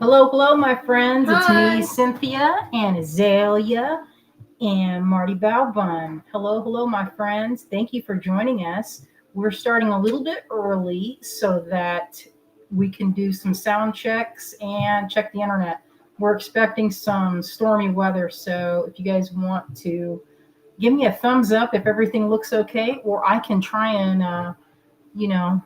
Hello, my friends. It's Hi. me, Cynthia, and Azalea, and Marty Balbun. Hello, my friends. Thank you for joining us. We're starting a little bit early so that we can do some sound checks and check the internet. We're expecting some stormy weather, so if you guys want to give me a thumbs up if everything looks okay, or I can try and, you know,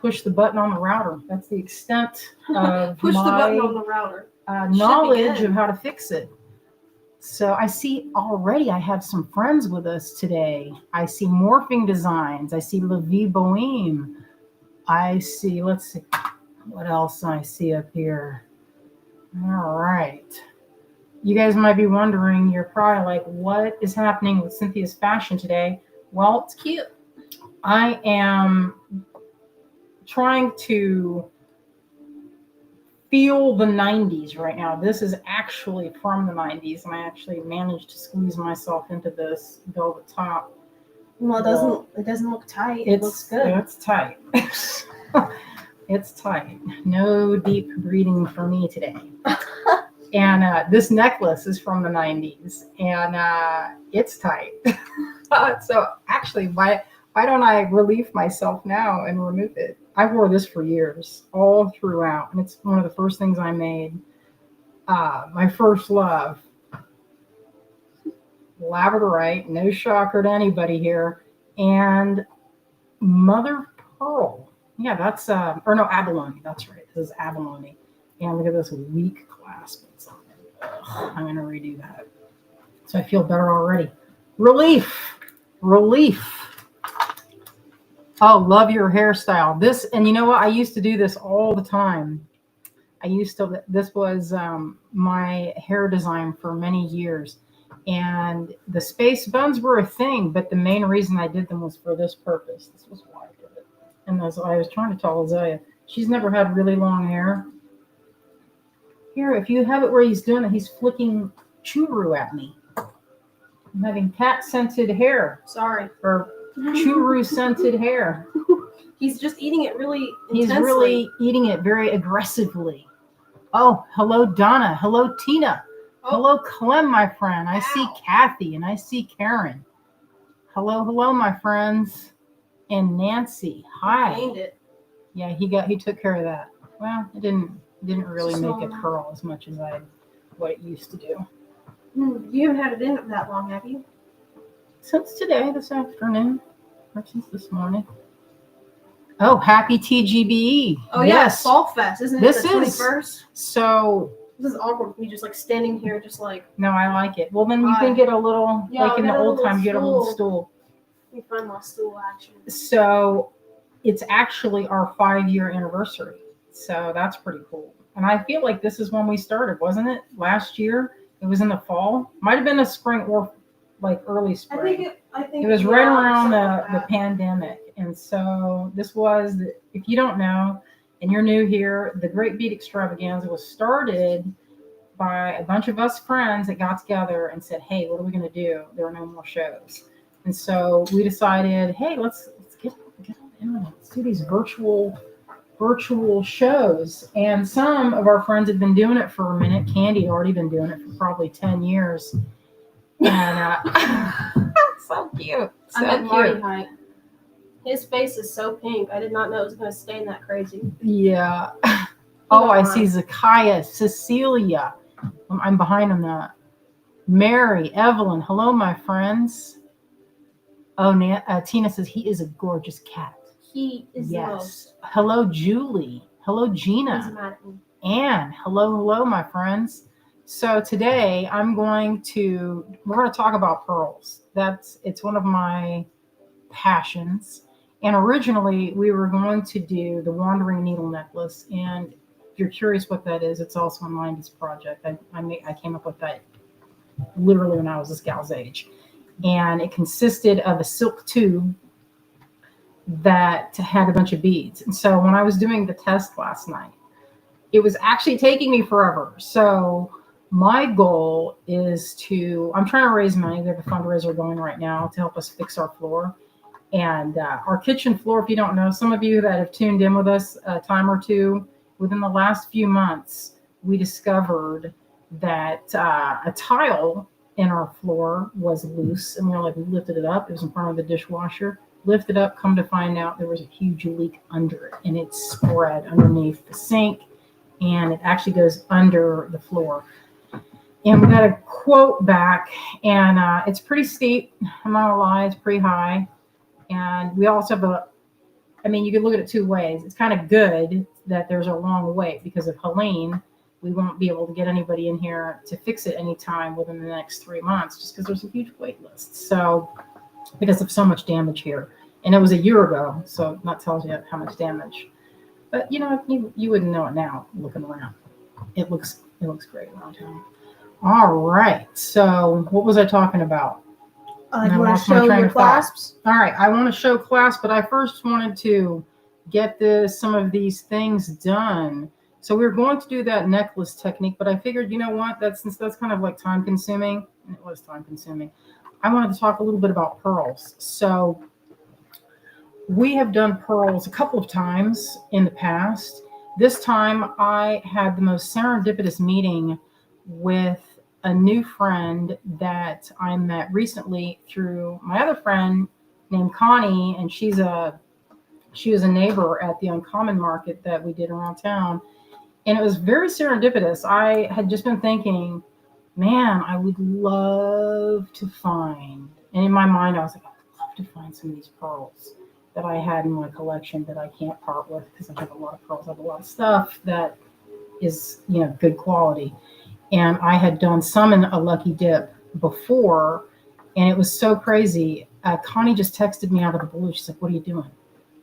push the button on the router. That's the extent of Push the button on my the router. knowledge of how to fix it. So I see already I have some friends with us today. I see Morphing Designs. I see La Vie Boheme. I see, let's see, what else I see up here. All right. You guys might be wondering, you're probably like, what is happening with Cynthia's fashion today? Well, It's cute. I am trying to feel the 90s right now. This is actually from the 90s, and I actually managed to squeeze myself into this velvet top. Well, it doesn't look tight. It looks good. It's tight. It's tight. No deep breathing for me today. And this necklace is from the 90s, and it's tight. So actually, why don't I relieve myself now and remove it? I wore this for years, all throughout, and it's one of the first things I made. My first love, labradorite, no shocker to anybody here, and mother pearl. Yeah, that's or no, abalone. That's right. This is abalone. And look at this weak clasp. I'm gonna redo that. So I feel better already. Relief. Oh, love your hairstyle. This, and you know what? I used to do this all the time. This was my hair design for many years. And the space buns were a thing, but the main reason I did them was for this purpose. This was why I did it. And as I was trying to tell Azalea, she's never had really long hair. Here, if you have it where he's doing it, he's flicking churu at me. I'm having cat-scented hair. Sorry. Or churu-scented hair. He's just eating it really intensely. He's really eating it very aggressively. Oh, hello, Donna. Hello, Tina. Oh. Hello, Clem, my friend. I see Kathy and I see Karen. Hello, my friends. And Nancy. Hi. He named it. Yeah, he took care of that. Well, it didn't really make it curl as much as what it used to do. You haven't had it in that long, have you? Since today, this afternoon, or since this morning. Oh, happy TGBE. Oh, yes. Yeah, Fall Fest, isn't it? This the 21st? So. This is awkward for me just like standing here, just like. No, I like it. Well, then you can get a little, like in the old time, get a little stool. Let me find my stool, actually. So it's actually our 5-year anniversary. So that's pretty cool. And I feel like this is when we started, wasn't it? Last year? It was in the fall. Might have been a spring or like early spring. I think it was right around the pandemic. And so this was, if you don't know, and you're new here, the Great Bead Extravaganza was started by a bunch of us friends that got together and said, hey, what are we going to do? There are no more shows. And so we decided, hey, let's get on the internet. Let's do these virtual shows. And some of our friends have been doing it for a minute. Candy had already been doing it for probably 10 years. And so cute. So I'm at Marty height. His face is so pink. I did not know it was going to stain that crazy. Yeah. Oh, I see Zakiah, Cecilia. I'm behind on that. Mary, Evelyn. Hello, my friends. Oh, Tina says he is a gorgeous cat. He is the most. Hello, Julie. Hello, Gina. Anne. Hello, my friends. So today we're going to talk about pearls. It's one of my passions. And originally we were going to do the Wandering Needle necklace. And if you're curious what that is, it's also a 90s project. I came up with that literally when I was this gal's age. And it consisted of a silk tube that had a bunch of beads. And so when I was doing the test last night, it was actually taking me forever. So my goal is I'm trying to raise money. We have a fundraiser going right now to help us fix our floor. And our kitchen floor, if you don't know, some of you that have tuned in with us a time or two, within the last few months, we discovered that a tile in our floor was loose, and we lifted it up. It was in front of the dishwasher. Lifted up, come to find out there was a huge leak under it, and it spread underneath the sink, and it actually goes under the floor. And we got a quote back, and it's pretty steep. I'm not gonna lie, it's pretty high. And we also have you can look at it two ways. It's kind of good that there's a long wait, because of Helene, we won't be able to get anybody in here to fix it anytime within the next 3 months, just because there's a huge wait list. So, because of so much damage here. And it was a year ago, so that tells you how much damage. But you wouldn't know it now looking around. It looks great around town. All right. So what was I talking about? You want to show your clasps? All right. I want to show clasps, but I first wanted to get some of these things done. So we were going to do that necklace technique, but I figured, you know what? Since that's kind of like time consuming, and it was time consuming, I wanted to talk a little bit about pearls. So we have done pearls a couple of times in the past. This time I had the most serendipitous meeting with a new friend that I met recently through my other friend named Connie, and she was a neighbor at the Uncommon Market that we did around town. And it was very serendipitous. I had just been thinking, man, I would love to find, and in my mind I was like, I would love to find some of these pearls that I had in my collection that I can't part with, because I have a lot of pearls. I have a lot of stuff that is, good quality. And I had done some in a Lucky Dip before, and it was so crazy. Connie just texted me out of the blue. She's like, what are you doing?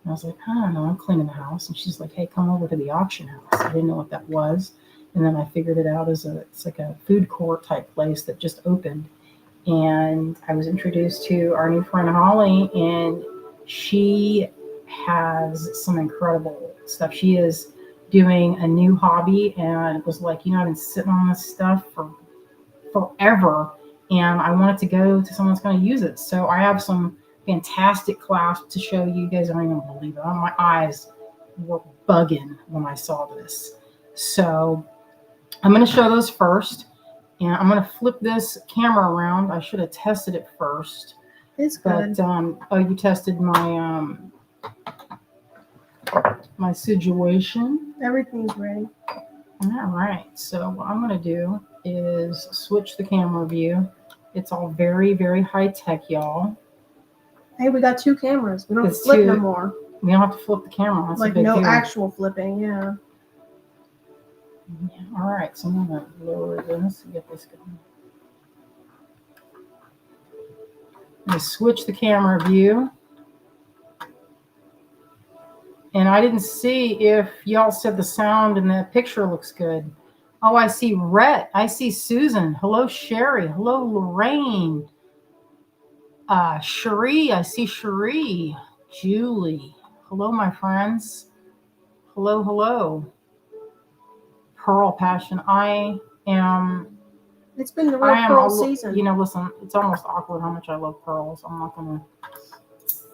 And I was like, I don't know, I'm cleaning the house. And she's like, hey, come over to the auction house. I didn't know what that was. And then I figured it out it's like a food court type place that just opened. And I was introduced to our new friend Holly, and she has some incredible stuff. She is doing a new hobby, and it was like, I've been sitting on this stuff for forever, and I wanted to go to someone that's going to use it. So I have some fantastic clasps to show you. You guys aren't even going to believe it. My eyes were bugging when I saw this. So I'm going to show those first, and I'm going to flip this camera around. I should have tested it first. It's good. But you tested my my situation. Everything's ready. All right. So what I'm going to do is switch the camera view. It's all very, very high tech, y'all. Hey, we got two cameras. We don't flip no more. We don't have to flip the camera. That's like no actual flipping. Yeah. All right. So I'm going to lower this and get this going. I'm going to switch the camera view. And I didn't see if y'all said the sound and the picture looks good. Oh, I see Rhett. I see Susan. Hello, Sherry. Hello, Lorraine. Cherie. I see Cherie. Julie. Hello, my friends. Hello, hello. Pearl Passion. It's been the real pearl season. Listen, it's almost awkward how much I love pearls. I'm not going to.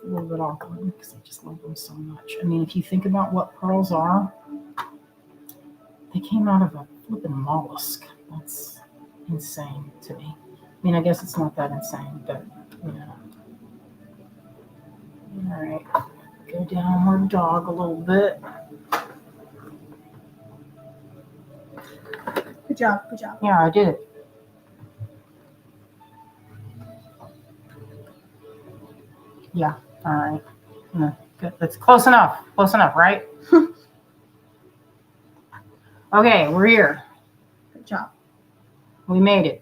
A little bit awkward because I just love them so much. I mean, if you think about what pearls are, they came out of a flippin' mollusk. That's insane to me. I mean, I guess it's not that insane, but All right, go downward dog a little bit. Good job, good job. Yeah, I did it. Yeah. All right. Good. That's close enough. Close enough, right? Okay, we're here. Good job. We made it.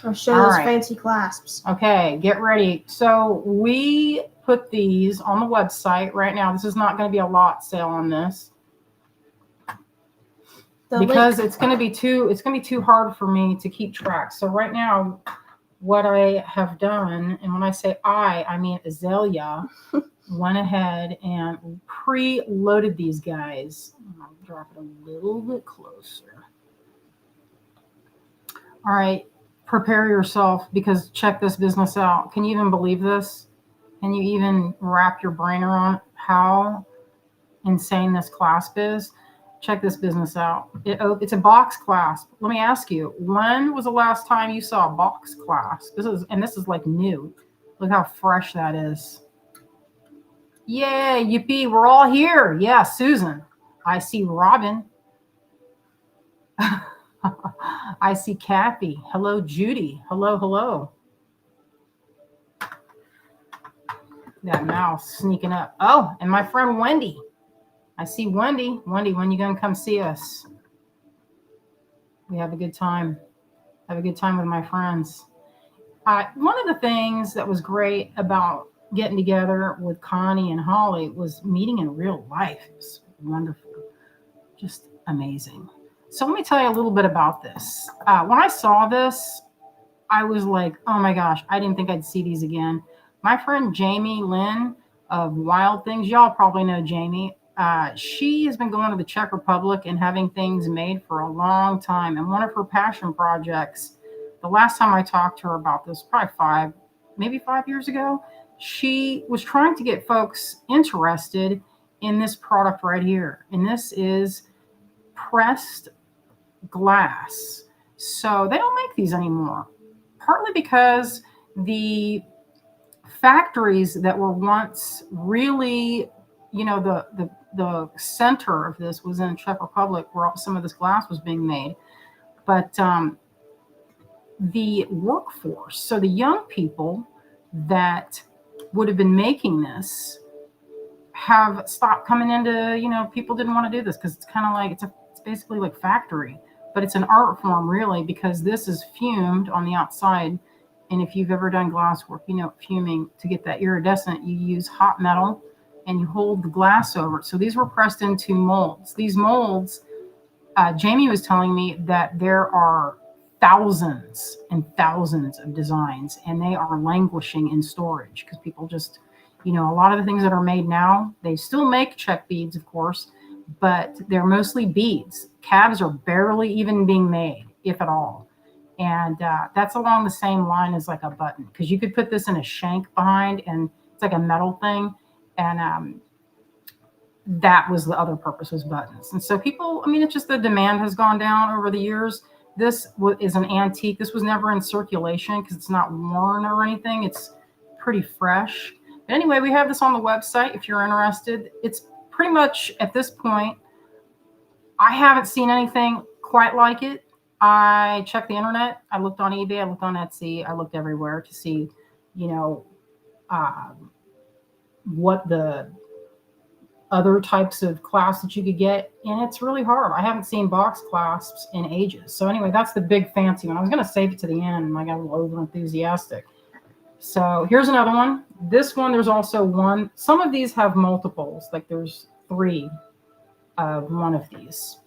I'll show those fancy clasps. Okay, get ready. So we put these on the website right now. This is not going to be a lot sale on this because it's going to be too hard for me to keep track. So right now, what I have done, and when I say I mean Azalea, went ahead and pre-loaded these guys. I'll drop it a little bit closer. All right, prepare yourself, because check this business out. Can you even believe this? Can you even wrap your brain around how insane this clasp is? Check this business out. It's a box clasp. Let me ask you, when was the last time you saw a box clasp? This is like new. Look how fresh that is. Yay, yippee, we're all here. Yeah, Susan. I see Robin. I see Kathy. Hello, Judy. Hello, hello. That mouse sneaking up. Oh, and my friend Wendy. I see Wendy. Wendy, when you gonna come see us? We have a good time. Have a good time with my friends. One of the things that was great about getting together with Connie and Holly was meeting in real life. It was wonderful. Just amazing. So let me tell you a little bit about this. When I saw this, I was like, oh my gosh, I didn't think I'd see these again. My friend Jamie Lynn of Wild Things, y'all probably know Jamie. She has been going to the Czech Republic and having things made for a long time. And one of her passion projects, the last time I talked to her about this, probably maybe 5 years ago, she was trying to get folks interested in this product right here. And this is pressed glass. So they don't make these anymore, partly because the factories that were once really, the center of this was in Czech Republic, where some of this glass was being made. But the workforce, so the young people that would have been making this, have stopped coming into, people didn't want to do this because it's kind of like, it's basically like factory, but it's an art form really, because this is fumed on the outside. And if you've ever done glass work, fuming, to get that iridescent, you use hot metal and you hold the glass over it. So these were pressed into molds. These molds, Jamie was telling me that there are thousands and thousands of designs, and they are languishing in storage because people just, a lot of the things that are made now, they still make Czech beads, of course, but they're mostly beads. Calves are barely even being made, if at all. And that's along the same line as like a button, because you could put this in a shank behind, and it's like a metal thing. And that was the other purpose, was buttons. And so people, it's just the demand has gone down over the years. This is an antique. This was never in circulation because it's not worn or anything. It's pretty fresh. But anyway, we have this on the website if you're interested. It's pretty much, at this point, I haven't seen anything quite like it. I checked the internet. I looked on eBay. I looked on Etsy. I looked everywhere to see, what the other types of clasps that you could get. And it's really hard. I haven't seen box clasps in ages. So anyway, that's the big fancy one. I was going to save it to the end, and I got a little over enthusiastic. So here's another one. This one, there's also one. Some of these have multiples. Like there's 3 of one of these.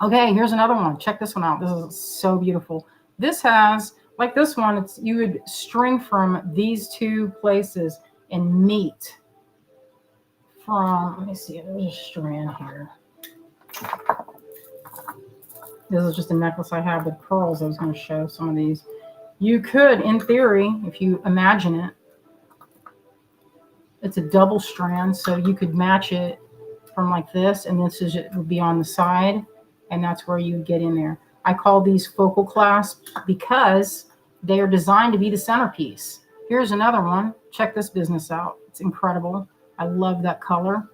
Okay, here's another one. Check this one out. This is so beautiful. This has, like this one, you would string from these 2 places and meet from, let me see, there's a strand here. This is just a necklace I have with pearls. I was going to show some of these. You could, in theory, if you imagine it, it's a double strand, so you could match it from like this, and it would be on the side, and that's where you get in there. I call these focal clasps because they are designed to be the centerpiece. Here's another one. Check this business out. It's incredible. I love that color.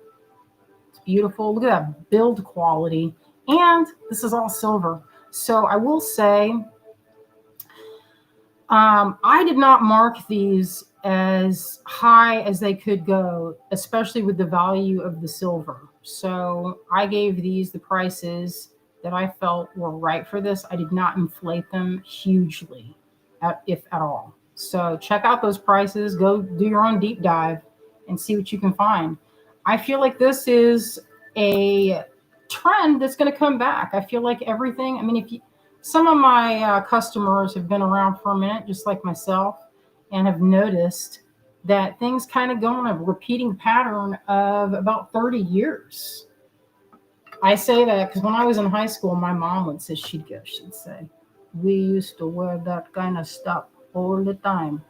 It's beautiful. Look at that build quality. And this is all silver. So I will say, I did not mark these as high as they could go, especially with the value of the silver. So I gave these the prices that I felt were right for this. I did not inflate them hugely, if at all. So check out those prices. Go do your own deep dive and see what you can find. I feel like this is a trend that's going to come back. I feel like everything, some of my customers have been around for a minute, just like myself, and have noticed that things kind of go in a repeating pattern of about 30 years. I say that because when I was in high school, my mom would say, she'd say, we used to wear that kind of stuff all the time.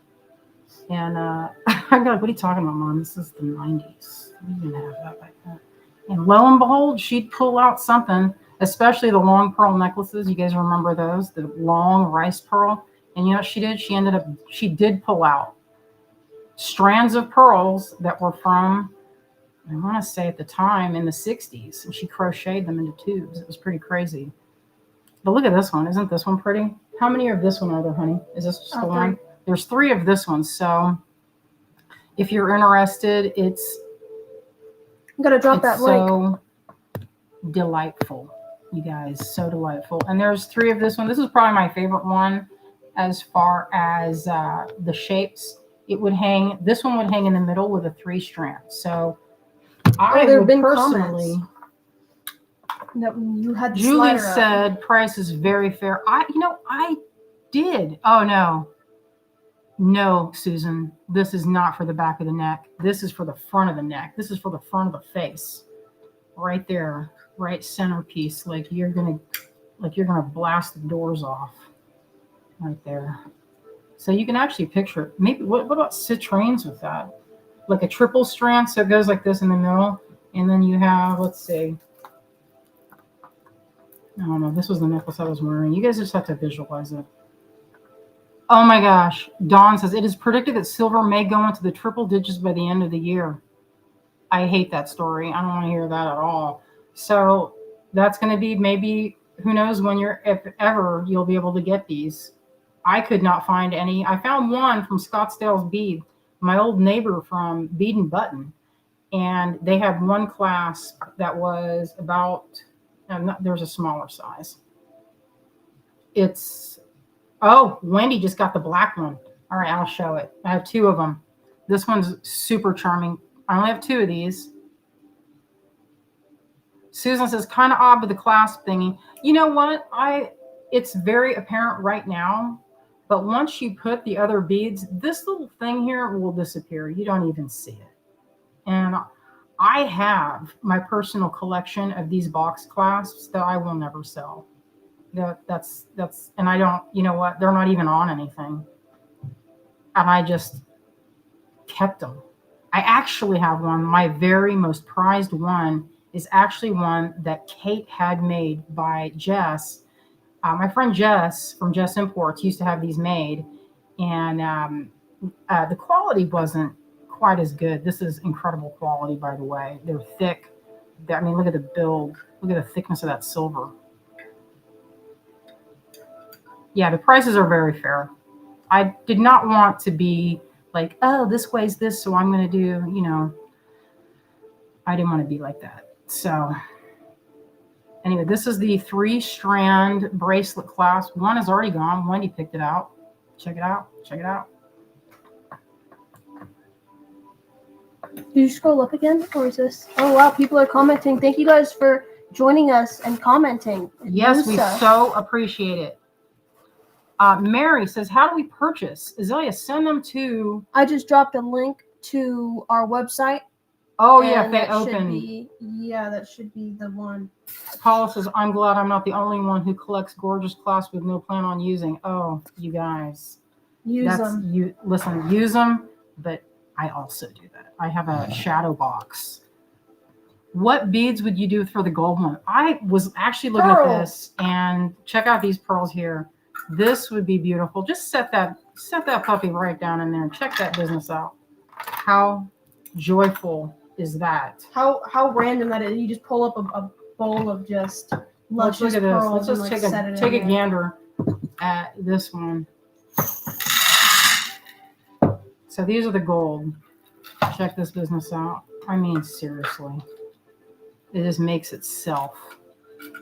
And I'm like, what are you talking about, Mom? This is the 90s. We didn't have that like that. And lo and behold, she'd pull out something, especially the long pearl necklaces. You guys remember those, the long rice pearl? And you know what she did? She did pull out strands of pearls that were from, I want to say at the time in the 60s, and she crocheted them into tubes. It was pretty crazy. But look at this one. Isn't this one pretty? How many of this one are there, honey? Is this just the one? There's 3 of this one. So if you're interested, I'm gonna drop that link. So delightful, you guys. So delightful. And there's 3 of this one. This is probably my favorite one as far as the shapes. It would hang. This one would hang in the middle with a 3 strand. So I there have would been personally. That you had Julie said price is very fair. I did. Oh no, Susan. This is not for the back of the neck. This is for the front of the neck. This is for the front of the face. Right there, right centerpiece. Like you're gonna blast the doors off. Right there. So you can actually picture it. Maybe what about citraines with that? Like a triple strand, so it goes like this in the middle, and then you have, let's see. I don't know. This was the necklace I was wearing. You guys just have to visualize it. Oh my gosh. Dawn says, it is predicted that silver may go into the triple digits by the end of the year. I hate that story. I don't want to hear that at all. So that's going to be maybe, who knows when if ever you'll be able to get these. I could not find any. I found one from Scottsdale's Bead, my old neighbor from Bead and Button. And they had one clasp that was about, there's a smaller size. Wendy just got the black one. All right, I'll show it. I have 2 of them. This one's super charming. I only have 2 of these. Susan says, kind of odd with the clasp thingy. You know what? It's very apparent right now, but once you put the other beads, this little thing here will disappear. You don't even see it. And I have my personal collection of these box clasps that I will never sell. That's and I don't, you know what? They're not even on anything. And I just kept them. I actually have one. My very most prized one is actually one that Kate had made by Jess. My friend Jess from Jess Imports used to have these made, and the quality wasn't quite as good. This is incredible quality, by the way. They're thick. I mean, look at the build. Look at the thickness of that silver. Yeah, the prices are very fair. I did not want to be like, oh, this weighs this, so I'm going to do, I didn't want to be like that. So anyway, this is the 3-strand bracelet clasp. One is already gone. Wendy picked it out. Check it out. Check it out. Did you scroll up again, or is this? Oh wow, people are commenting. Thank you guys for joining us and commenting. Yes, we so appreciate it. Mary says, how do we purchase? Azalea, send them to... I just dropped a link to our website. Oh, yeah, if they open. That should be the one. Paula says, I'm glad I'm not the only one who collects gorgeous clasps with no plan on using. Oh, you guys. Use them. Listen, use them, but I also do that. I have a shadow box. What beads would you do for the gold one? I was actually looking at this, and check out these pearls here. This would be beautiful. Just set that puppy right down in there and check that business out. How joyful is that? How random that is. You just pull up a bowl of just luscious look at this. pearls. Let's just take a gander at this one. So these are the gold. Check this business out. I mean, seriously. It just makes itself.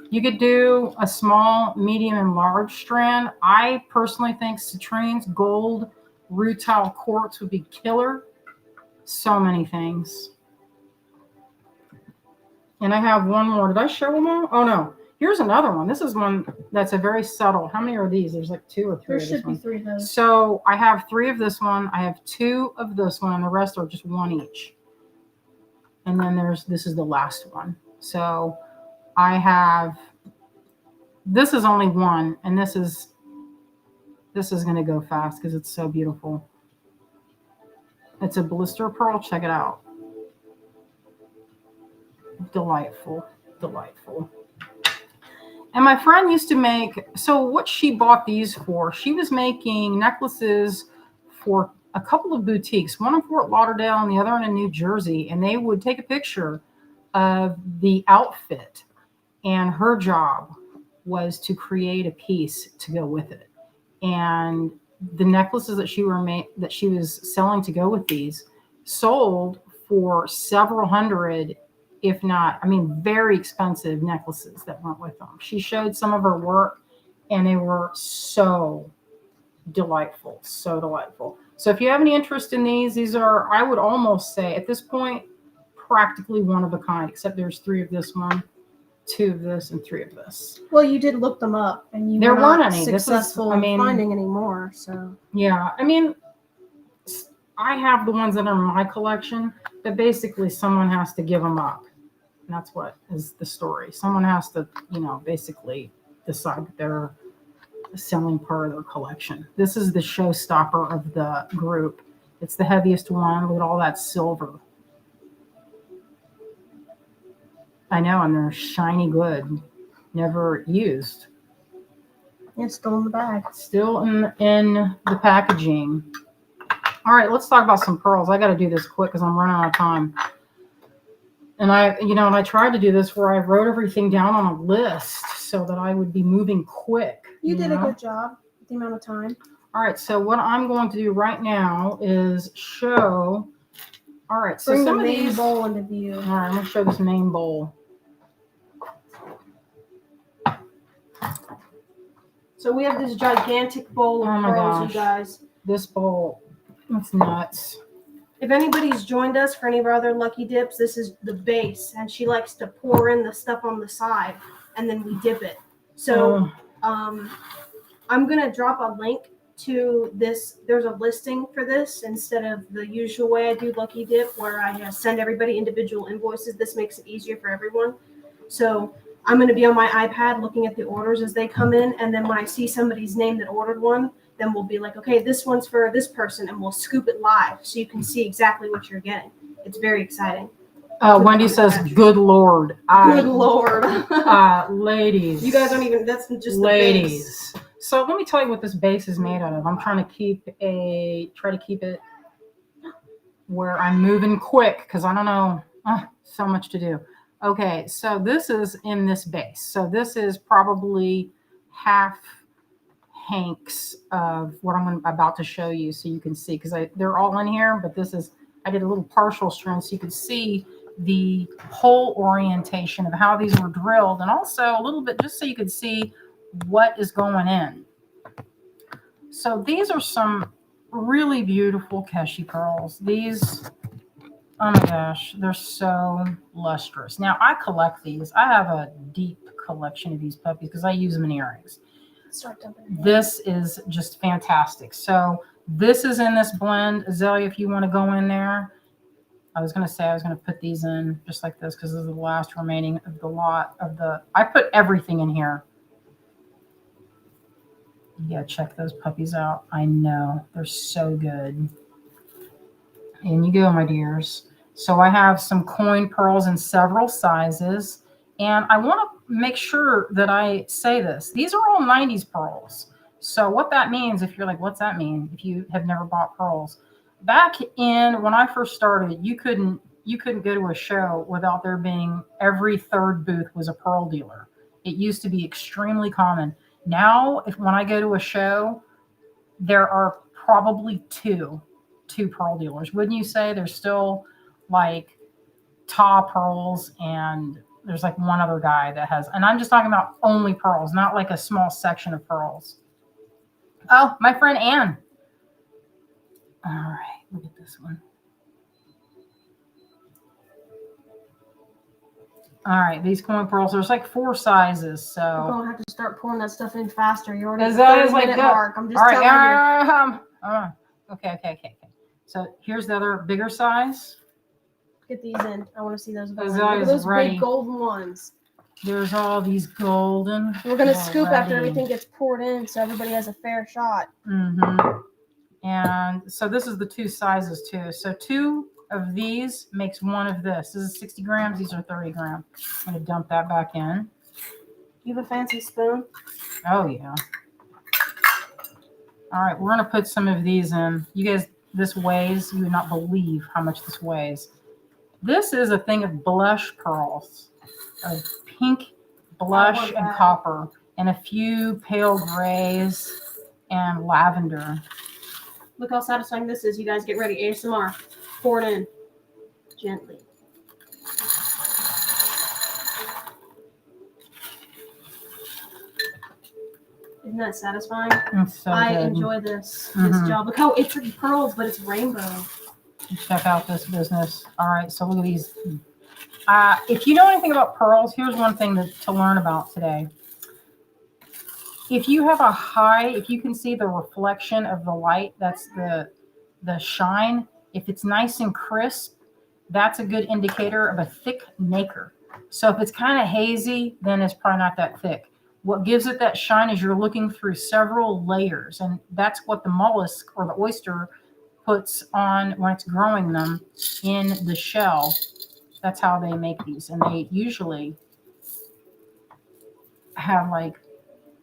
You could do a small, medium, and large strand. I personally think citrines, gold, rutile quartz would be killer. So many things. And I have one more. Did I show them all? Oh, no. Here's another one. This is one that's a very subtle. How many are these? There's like 2 or 3 There of this should be one. 3 of those. So I have 3 of this one. I have 2 of this one, and the rest are just 1 each. And then this is the last one. So I have, this is only 1, and this is going to go fast because it's so beautiful. It's a blister pearl. Check it out. Delightful, delightful. And my friend used to make, so what she bought these for, she was making necklaces for a couple of boutiques, one in Fort Lauderdale and the other in New Jersey. And they would take a picture of the outfit, and her job was to create a piece to go with it. And the necklaces that she was selling to go with these sold for several hundred, if not, I mean, very expensive necklaces that went with them. She showed some of her work, and they were so delightful, so delightful. So if you have any interest in these are, I would almost say at this point, practically one of a kind, except there's 3 of this one, 2 of this, and 3 of this. Well, you did look them up, and you There were weren't not any. successful in finding any more. So yeah, I mean, I have the ones that are in my collection, but basically someone has to give them up. And that's what is the story. Someone has to, basically decide that they're selling part of their collection. This is the showstopper of the group. It's the heaviest one. Look at all that silver. I know, and they're shiny good. Never used. it's still in the bag. Still in the packaging. All right, let's talk about some pearls. I got to do this quick because I'm running out of time. And I tried to do this where I wrote everything down on a list so that I would be moving quick. You did a good job with the amount of time. All right, so what I'm going to do right now is show. All right, so bring some the of main these bowl into view. All right, I'm going to show this main bowl. So we have this gigantic bowl of pearls, you guys. This bowl, it's nuts. If anybody's joined us for any of our other lucky dips, this is the base, and she likes to pour in the stuff on the side, and then we dip it. So I'm gonna drop a link to this. There's a listing for this instead of the usual way I do lucky dip, where I send everybody individual invoices. This makes it easier for everyone. So I'm going to be on my iPad looking at the orders as they come in, and then when I see somebody's name that ordered one, then we'll be like, okay, this one's for this person, and we'll scoop it live so you can see exactly what you're getting. It's very exciting. Wendy says, good Lord. Good Lord. Ladies. You guys don't even, that's just ladies. The base. So let me tell you what this base is made out of. I'm trying to keep it where I'm moving quick because I don't know, so much to do. Okay, so this is in this base. So this is probably half hanks of what I'm about to show you so you can see, because they're all in here, but I did a little partial strand so you could see the whole orientation of how these were drilled, and also a little bit just so you could see what is going in. So these are some really beautiful Keshi pearls. These, oh my gosh, they're so lustrous. Now, I collect these. I have a deep collection of these puppies because I use them in earrings. This is just fantastic. So this is in this blend. Azalea, if you want to go in there. I was going to put these in just like this because this is the last remaining of the lot of I put everything in here. Yeah, check those puppies out. I know. They're so good. In you go, my dears. So I have some coin pearls in several sizes. And I want to make sure that I say this. These are all 90s pearls. So what that means, if you're like, what's that mean? If you have never bought pearls. Back in when I first started, you couldn't go to a show without there being every third booth was a pearl dealer. It used to be extremely common. Now, when I go to a show, there are probably two pearl dealers. Wouldn't you say? There's still like Ta Pearls, and there's like one other guy that has, and I'm just talking about only pearls, not like a small section of pearls. Oh, my friend Anne. All right, look at this one. All right, these coin pearls, there's like 4 sizes, so. You're going to have to start pulling that stuff in faster. You're already at the 30-minute mark. I'm just telling you. Okay. So here's the other bigger size. Get these in. I want to see those. Look at those big golden ones. There's all these golden. We're going to scoop after everything gets poured in so everybody has a fair shot. Mm-hmm. And so this is the 2 sizes too. So 2 of these makes one of this. This is 60 grams. These are 30 grams. I'm going to dump that back in. You have a fancy spoon? Oh, yeah. All right, we're going to put some of these in. You guys, this weighs, you would not believe how much this weighs. This is a thing of blush pearls, of pink blush and copper, and a few pale grays and lavender. Look how satisfying this is. You guys get ready. ASMR. Pour it in. Gently. Isn't that satisfying? It's so I good. enjoy this job. Look how it's pearls, but it's rainbow. Check out this business. All right, so look at these. If you know anything about pearls, here's one thing to learn about today. If you have if you can see the reflection of the light, that's the shine. If it's nice and crisp, that's a good indicator of a thick nacre. So if it's kind of hazy, then it's probably not that thick. What gives it that shine is you're looking through several layers, and that's what the mollusk or the oyster puts on when it's growing them in the shell. That's how they make these, and they usually have like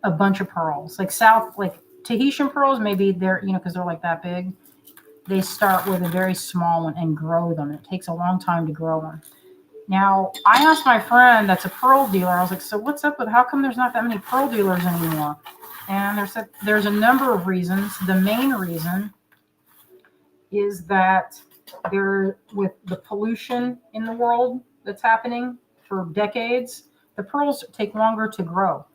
a bunch of pearls, like Tahitian pearls. Maybe they're because they're like that big. They start with a very small one and grow them. It takes a long time to grow them. Now, I asked my friend that's a pearl dealer. I was like, so what's up with how come there's not that many pearl dealers anymore? And there's a number of reasons. The main reason is that with the pollution in the world that's happening for decades, the pearls take longer to grow.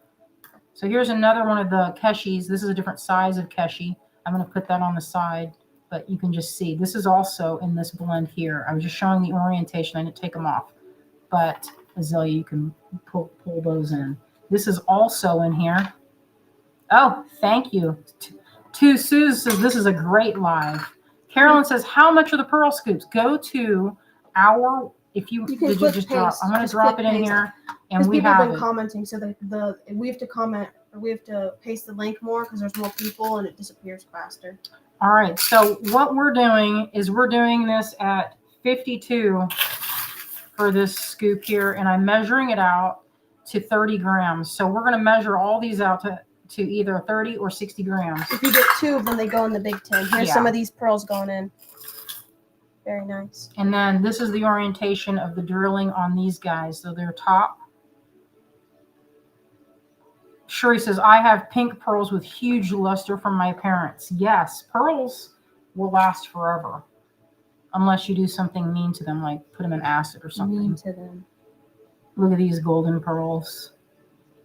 So here's another one of the keshis. This is a different size of keshi. I'm going to put that on the side, but you can just see. This is also in this blend here. I was just showing the orientation. I didn't take them off. But Azalea, you can pull those in. This is also in here. Oh, thank you. Suze says this is a great live. Carolyn says, how much are the pearl scoops? Go to our, if you just drop, I'm going to drop it in here, and we people have have been commenting, so we have to comment, or we have to paste the link more because there's more people and it disappears faster. All right, so what we're doing is we're doing this at 52 for this scoop here, and I'm measuring it out to 30 grams. So we're going to measure all these out to either 30 or 60 grams. If you get two of them, they go in the big tin. Here's some of these pearls going in. Very nice. And then this is the orientation of the drilling on these guys. So they're top. Sherry says, I have pink pearls with huge luster from my parents. Yes, pearls will last forever. Unless you do something mean to them, like put them in acid or something. Mean to them. Look at these golden pearls.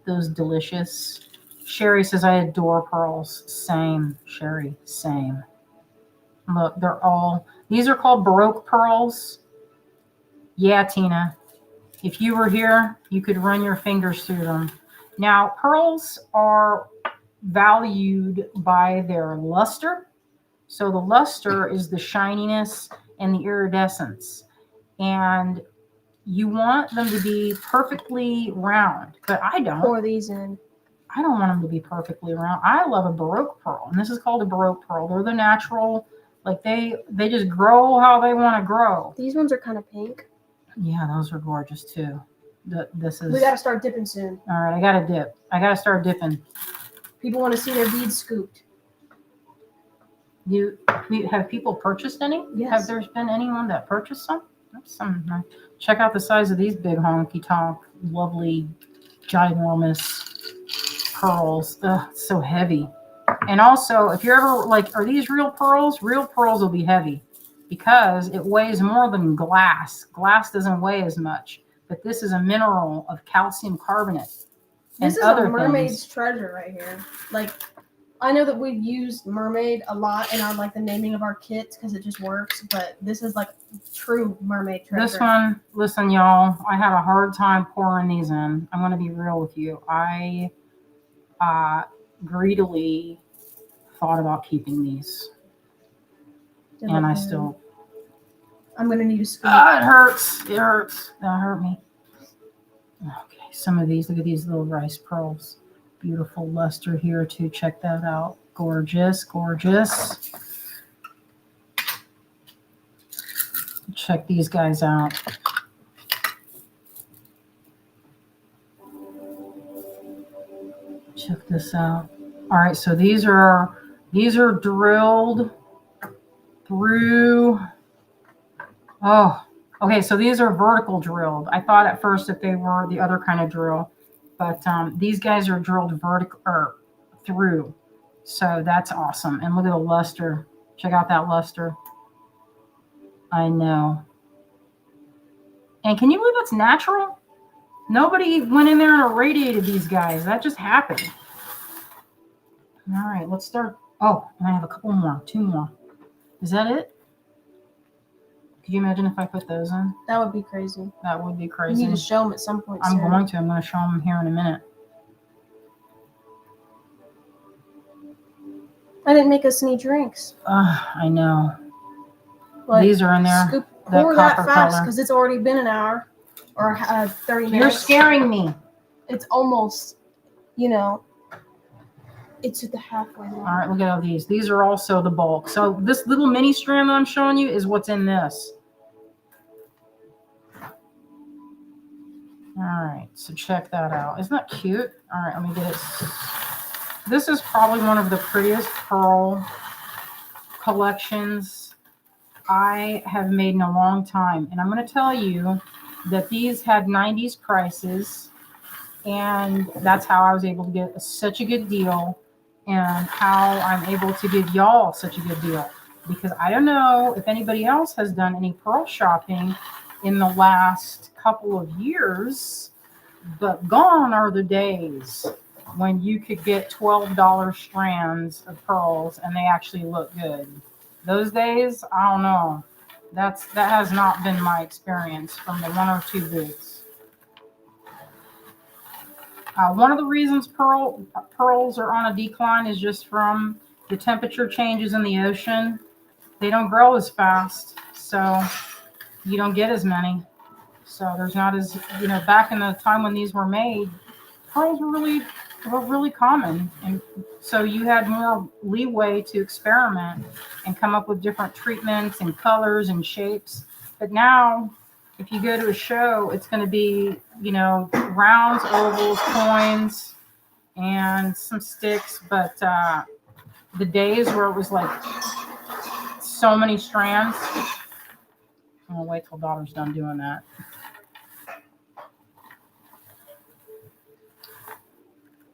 Those delicious. Sherry says, I adore pearls. Same, Sherry, same. Look, these are called Baroque pearls. Yeah, Tina. If you were here, you could run your fingers through them. Now, pearls are valued by their luster. So the luster is the shininess and the iridescence. And you want them to be perfectly round, but I don't. Pour these in. I don't want them to be perfectly round. I love a Baroque pearl, and this is called a Baroque pearl. They're the natural, like they just grow how they want to grow. These ones are kind of pink. Yeah, those are gorgeous too. This is. We got to start dipping soon. All right, I got to dip. I got to start dipping. People want to see their beads scooped. Have people purchased any? Yes. Have there been anyone that purchased some? Check out the size of these big honky tonk, lovely, ginormous pearls. Ugh, it's so heavy. And also, if you're ever like, are these real pearls? Real pearls will be heavy because it weighs more than glass. Glass doesn't weigh as much, but this is a mineral of calcium carbonate. This is a mermaid's treasure right here. Like, I know that we've used mermaid a lot in our the naming of our kits because it just works, but this is like true mermaid treasure. This one, listen, y'all, I had a hard time pouring these in. I'm going to be real with you. I greedily thought about keeping these. And I still... I'm going to need a scoop. It hurts. It hurts. That hurt me. Okay, some of these, look at these little rice pearls. Beautiful luster here too. Check that out. Gorgeous, gorgeous. Check these guys out. Check this out. All right, so these are drilled through. Oh, okay. So these are vertical drilled. I thought at first that they were the other kind of drill, but these guys are drilled vertical or through. So that's awesome. And look at the luster. Check out that luster. I know. And can you believe it's natural? Nobody went in there and irradiated these guys. That just happened. All right, let's start. Oh, and I have a couple more, 2 more. Is that it? Could you imagine if I put those in? That would be crazy. That would be crazy. You need to show them at some point. I'm going to. I'm going to show them here in a minute. I didn't make us any drinks. I know. But these are in there. Pour that fast because it's already been an hour or 30 minutes. You're scaring me. It's almost, it's at the halfway line. All right, look at all these. These are also the bulk. So this little mini strand that I'm showing you is what's in this. All right, so check that out. Isn't that cute? All right, let me get it. This is probably one of the prettiest pearl collections I have made in a long time. And I'm going to tell you that these had 90s prices. And that's how I was able to get such a good deal. And how I'm able to give y'all such a good deal. Because I don't know if anybody else has done any pearl shopping in the last couple of years. But gone are the days when you could get $12 strands of pearls and they actually look good. Those days, I don't know. That has not been my experience from the 1 or 2 booths. One of the reasons pearls are on a decline is just from the temperature changes in the ocean. They don't grow as fast, so you don't get as many. So there's not as, back in the time when these were made, pearls were really common. And so you had more leeway to experiment and come up with different treatments and colors and shapes. But now, if you go to a show, it's going to be, rounds, ovals, coins, and some sticks. But the days where it was like so many strands, I'm going to wait till daughter's done doing that.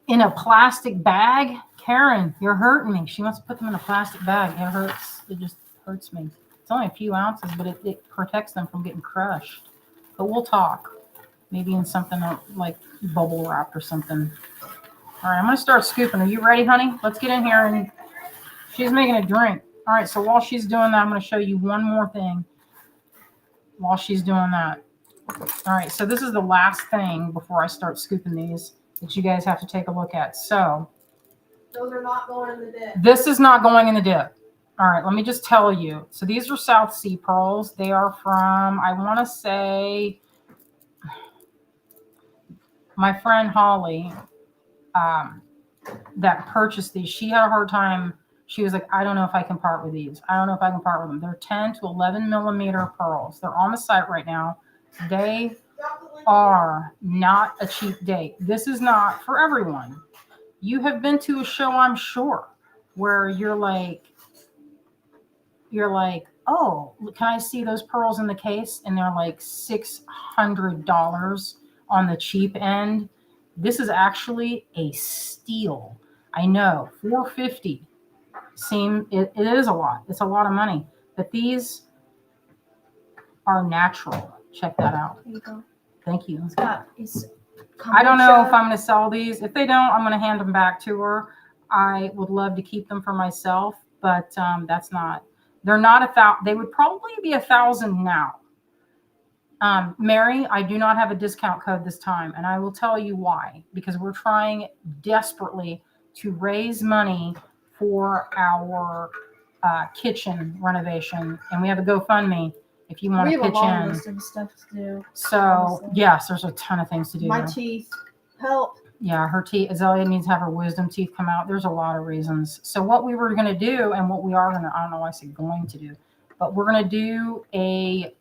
In a plastic bag? Karen, you're hurting me. She wants to put them in a plastic bag. It hurts. It just hurts me. It's only a few ounces, but it protects them from getting crushed. But we'll talk. Maybe in something like bubble wrap or something. All right, I'm going to start scooping. Are you ready, honey? Let's get in here. And she's making a drink. All right, so while she's doing that, I'm going to show you one more thing while she's doing that. All right, so this is the last thing before I start scooping these that you guys have to take a look at. So those are not going in the dip. This is not going in the dip. All right, let me just tell you. So these are South Sea pearls. They are from, I want to say, my friend Holly that purchased these. She had a hard time. She was like, I don't know if I can part with these. I don't know if I can part with them. They're 10 to 11 millimeter pearls. They're on the site right now. They are not a cheap date. This is not for everyone. You have been to a show, I'm sure, where you're like, oh, can I see those pearls in the case? And they're like $600 on the cheap end. This is actually a steal. I know, $450. It is a lot. It's a lot of money. But these are natural. Check that out. There you go. Thank you. I don't know if I'm going to sell these. If they don't, I'm going to hand them back to her. I would love to keep them for myself, but that's not. They're not $1,000. They would probably be $1,000 now. Mary, I do not have a discount code this time, and I will tell you why. Because we're trying desperately to raise money for our kitchen renovation, and we have a GoFundMe. If you want to pitch in. We have a long list of stuff to do. So, honestly. Yes, there's a ton of things to do. My teeth. Help. Yeah, her teeth. Azalea needs to have her wisdom teeth come out. There's a lot of reasons. So what we were going to do and what we are going to, I don't know why I said going to do, but we're going to do a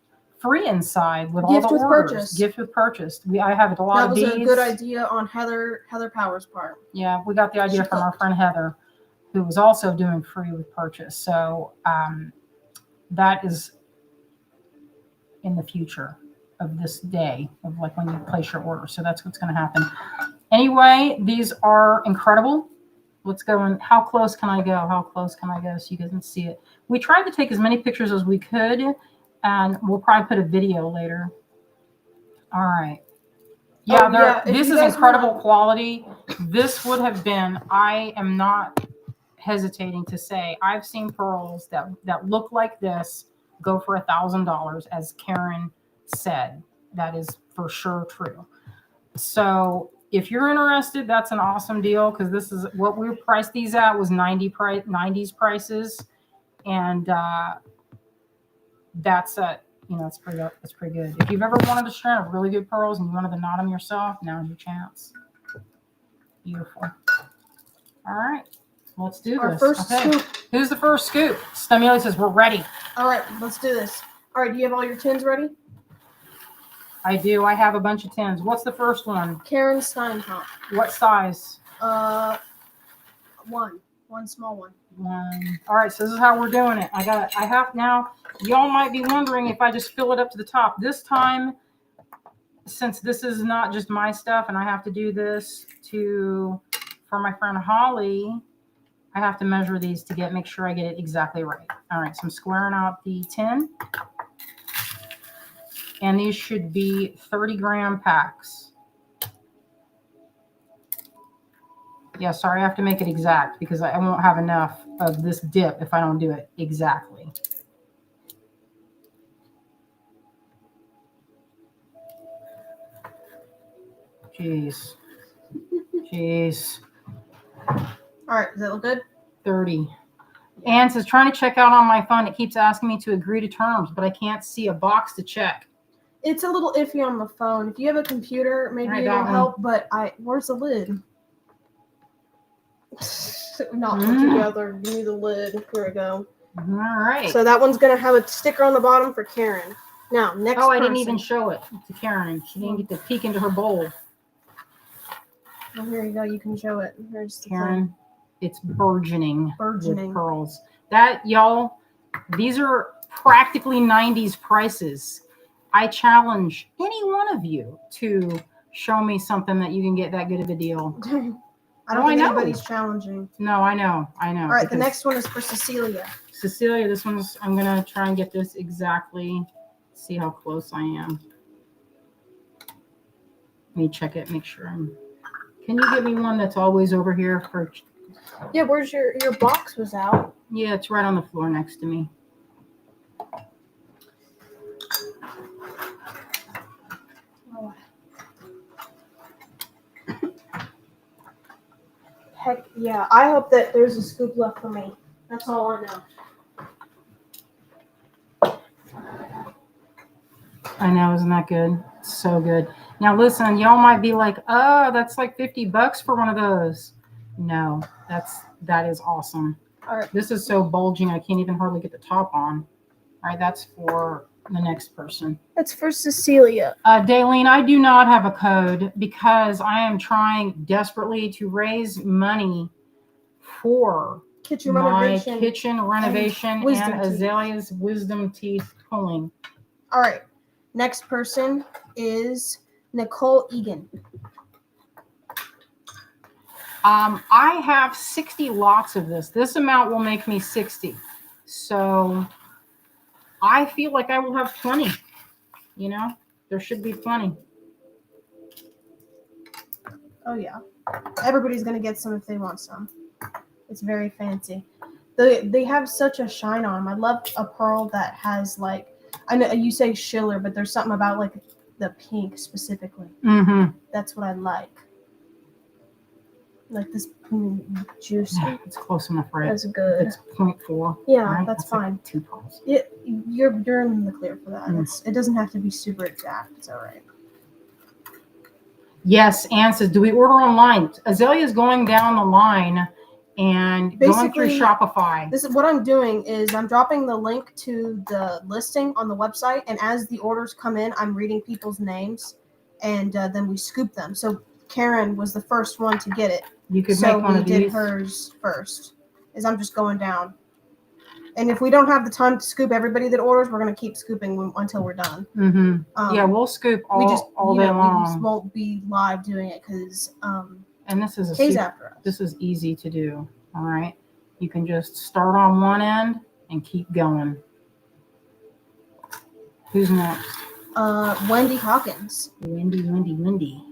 free inside with Gift all the with orders. purchase. Gift with purchase. I have a lot of beads. That was a good idea on Heather Power's part. Yeah, we got the idea from our friend Heather, who was also doing free with purchase. So that is in the future of this day of like when you place your order. So that's what's going to happen. Anyway, these are incredible. Let's go and how close can I go? How close can I go so you guys can see it? We tried to take as many pictures as we could, and we'll probably put a video later. All right. Yeah, this is incredible quality. This would have been, I am not hesitating to say, I've seen pearls that look like this go for $1,000, as Karen said. That is for sure true. So if you're interested, that's an awesome deal, because this is what we priced these at was 90s prices, and that's it's pretty good. If you've ever wanted a strand of really good pearls and you wanted to knot them yourself, now's your chance. Beautiful. All right, let's do Our this. first scoop. Who's the first scoop? Stimuli says we're ready. All right, let's do this. All right, do you have all your tins ready? I do. I have a bunch of tins. What's the first one? Karen Steinkamp. What size? One small one. One. All right, so this is how we're doing it. I have now. Y'all might be wondering if I just fill it up to the top. This time, since this is not just my stuff and I have to do this for my friend Holly, I have to measure these to make sure I get it exactly right. All right, so I'm squaring out the tin. And these should be 30-gram packs. Yeah, sorry, I have to make it exact because I won't have enough of this dip if I don't do it exactly. Jeez. All right, does that look good? 30. Anne says, trying to check out on my phone. It keeps asking me to agree to terms, but I can't see a box to check. It's a little iffy on the phone. If you have a computer, maybe it'll help, but where's the lid? Not put together. Give me the lid. Here we go. All right. So that one's going to have a sticker on the bottom for Karen. Now, next person. I didn't even show it to Karen. She didn't get to peek into her bowl. Well, here you go. You can show it. Here's the Karen. thing. It's burgeoning with pearls. Y'all, these are practically 90s prices. I challenge any one of you to show me something that you can get that good of a deal. I don't think anybody's challenging. No, I know. All right, the next one is for Cecilia. Cecilia, I'm going to try and get this exactly. See how close I am. Let me check it, make sure Can you give me one that's always over here for... Yeah, where's your box was out? Yeah, it's right on the floor next to me. Oh. Heck yeah. I hope that there's a scoop left for me. That's all I know. I know, isn't that good? It's so good. Now listen, y'all might be like, oh, that's like $50 for one of those. No, that is awesome. All right. This is so bulging I can't even hardly get the top on. All right, that's for the next person. That's for Cecilia. Daylene, I do not have a code because I am trying desperately to raise money for my kitchen renovation and Azalea's wisdom teeth pulling. All right. Next person is Nicole Egan. I have 60 lots of this. This amount will make me 60. So I feel like I will have plenty. You know, there should be plenty. Oh, yeah. Everybody's going to get some if they want some. It's very fancy. They have such a shine on them. I love a pearl that has like, I know you say Schiller, but there's something about like the pink specifically. Mm-hmm. That's what I like. Like this juicy. Yeah, it's close enough, right? That's good. It's 0.4. Yeah, right? that's fine. Like 2 pearls. Yeah, you're in the clear for that. It doesn't have to be super exact. It's all right. Yes, Anne says, do we order online? Azalea's going down the line, and going through Basically, Shopify. This is what I'm doing is I'm dropping the link to the listing on the website, and as the orders come in, I'm reading people's names, and then we scoop them. So Karen was the first one to get it. You could So make one we of did these. hers first. Is I'm just going down. And if we don't have the time to scoop everybody that orders, we're going to keep scooping until we're done. Mm-hmm. Yeah, we'll scoop all day long. We just won't be live doing it because and this is Kay's after us. This is easy to do. All right, you can just start on one end and keep going. Who's next? Wendy Hawkins. Wendy.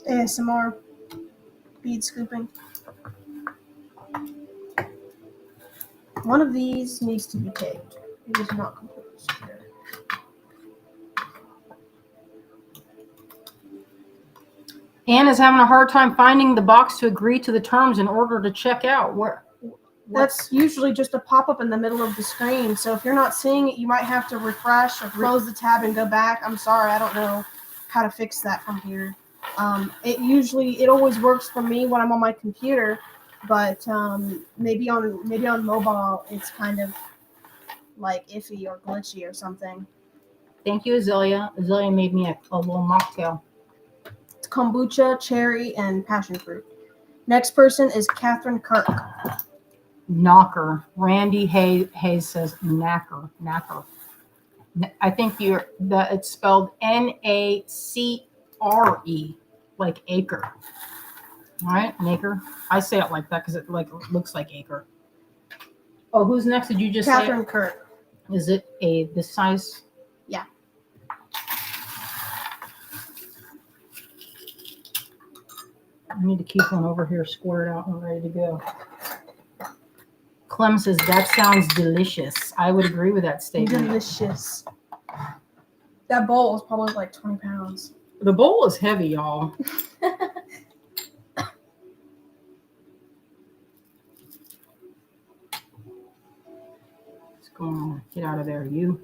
ASMR bead scooping. One of these needs to be taped. It is not completely secure. Anne is having a hard time finding the box to agree to the terms in order to check out. That's usually just a pop-up in the middle of the screen. So if you're not seeing it, you might have to refresh or close the tab and go back. I'm sorry, I don't know how to fix that from here. It always works for me when I'm on my computer, but maybe on mobile it's kind of like iffy or glitchy or something. Thank you, Azalea. Azalea made me a little mocktail. It's kombucha, cherry, and passion fruit. Next person is Catherine Kirk. Knocker. Randy Hayes says knacker. I think it's spelled Nacre, like acre. All right, Nacre. I say it like that because it looks like acre. Oh, who's next? Did you just Catherine say Kirk. Is it this size? Yeah. I need to keep one over here squared out and ready to go. Clem says, that sounds delicious. I would agree with that statement. Delicious. That bowl is probably like 20 pounds. The bowl is heavy, y'all. What's going on? Get out of there, you.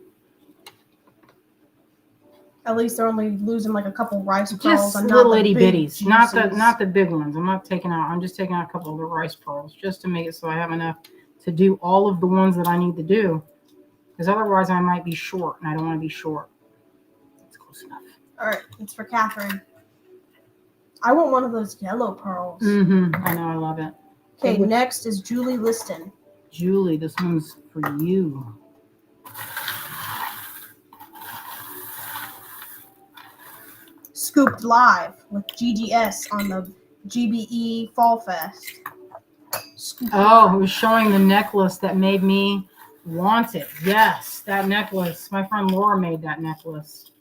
At least they're only losing like a couple rice pearls. Just and little not itty the bitties, not the big ones. I'm just taking out a couple of the rice pearls just to make it so I have enough to do all of the ones that I need to do. Because otherwise I might be short, and I don't want to be short. That's close enough. All right, it's for Catherine. I want one of those yellow pearls. I know, I love it. Okay, next is Julie Liston. Julie, this one's for you. Scooped live with GGS on the GBE Fall Fest. Oh, it was showing the necklace that made me want it. Yes, that necklace. My friend Laura made that necklace.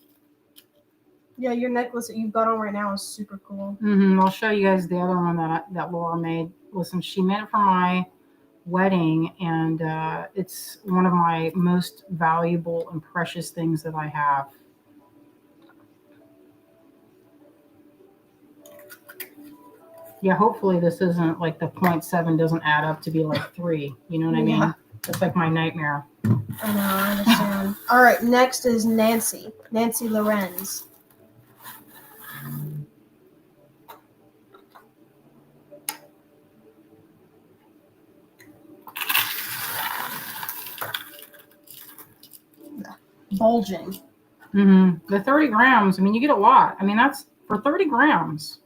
Yeah, your necklace that you've got on right now is super cool. I'll show you guys the other one that Laura made. Listen, she made it for my wedding, and it's one of my most valuable and precious things that I have. Yeah, hopefully this isn't like the 0.7 doesn't add up to be like 3. You know what I mean? It's like my nightmare. I know, I understand. All right, next is Nancy Lorenz. Bulging. The 30 grams, I mean, you get a lot. I mean, that's for 30 grams.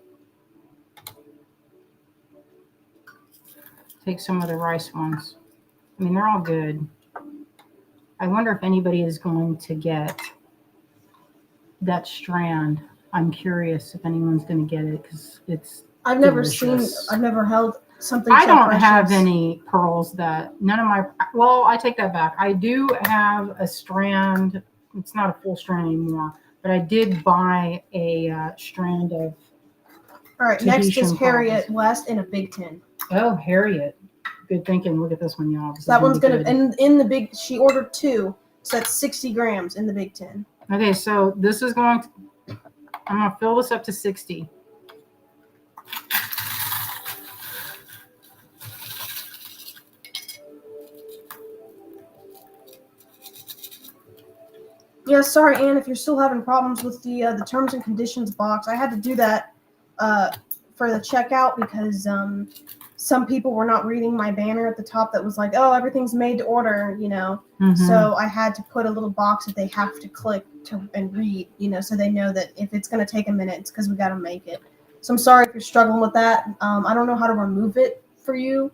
Take some of the rice ones. I mean, they're all good. I wonder if anybody is going to get that strand. I'm curious if anyone's going to get it because it's I've never held something I so don't precious. have any pearls well, I take that back. I do have a strand. It's not a full strand anymore, but I did buy a strand of. All right, next is Tahitian Harriet pearls. West in a big tin. Oh, Harriet. Good thinking. Look at this one, y'all. That one's gonna in the big. She ordered 2, so that's 60 grams in the big tin. Okay, so this is going to. I'm gonna fill this up to 60. Yeah, sorry, Ann, if you're still having problems with the terms and conditions box. I had to do that for the checkout because some people were not reading my banner at the top that was like, oh, everything's made to order, you know. So I had to put a little box that they have to click and read, you know, so they know that if it's going to take a minute, it's because we got to make it. So I'm sorry if you're struggling with that. I don't know how to remove it for you.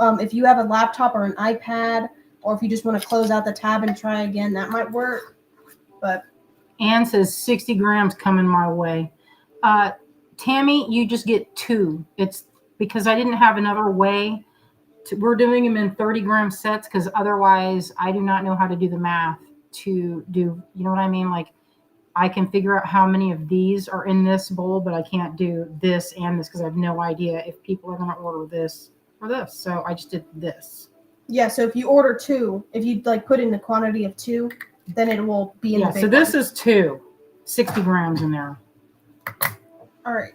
If you have a laptop or an iPad, or if you just want to close out the tab and try again, that might work. But Ann says 60 grams coming my way. Tammy, you just get 2. It's because I didn't have another way. We're doing them in 30-gram sets because otherwise I do not know how to do the math to do, you know what I mean? Like I can figure out how many of these are in this bowl, but I can't do this and this because I have no idea if people are going to order this or this. So I just did this. Yeah, so if you order 2, if you like put in the quantity of 2, then it will be in the big so this one. is 2, 60 grams in there. All right.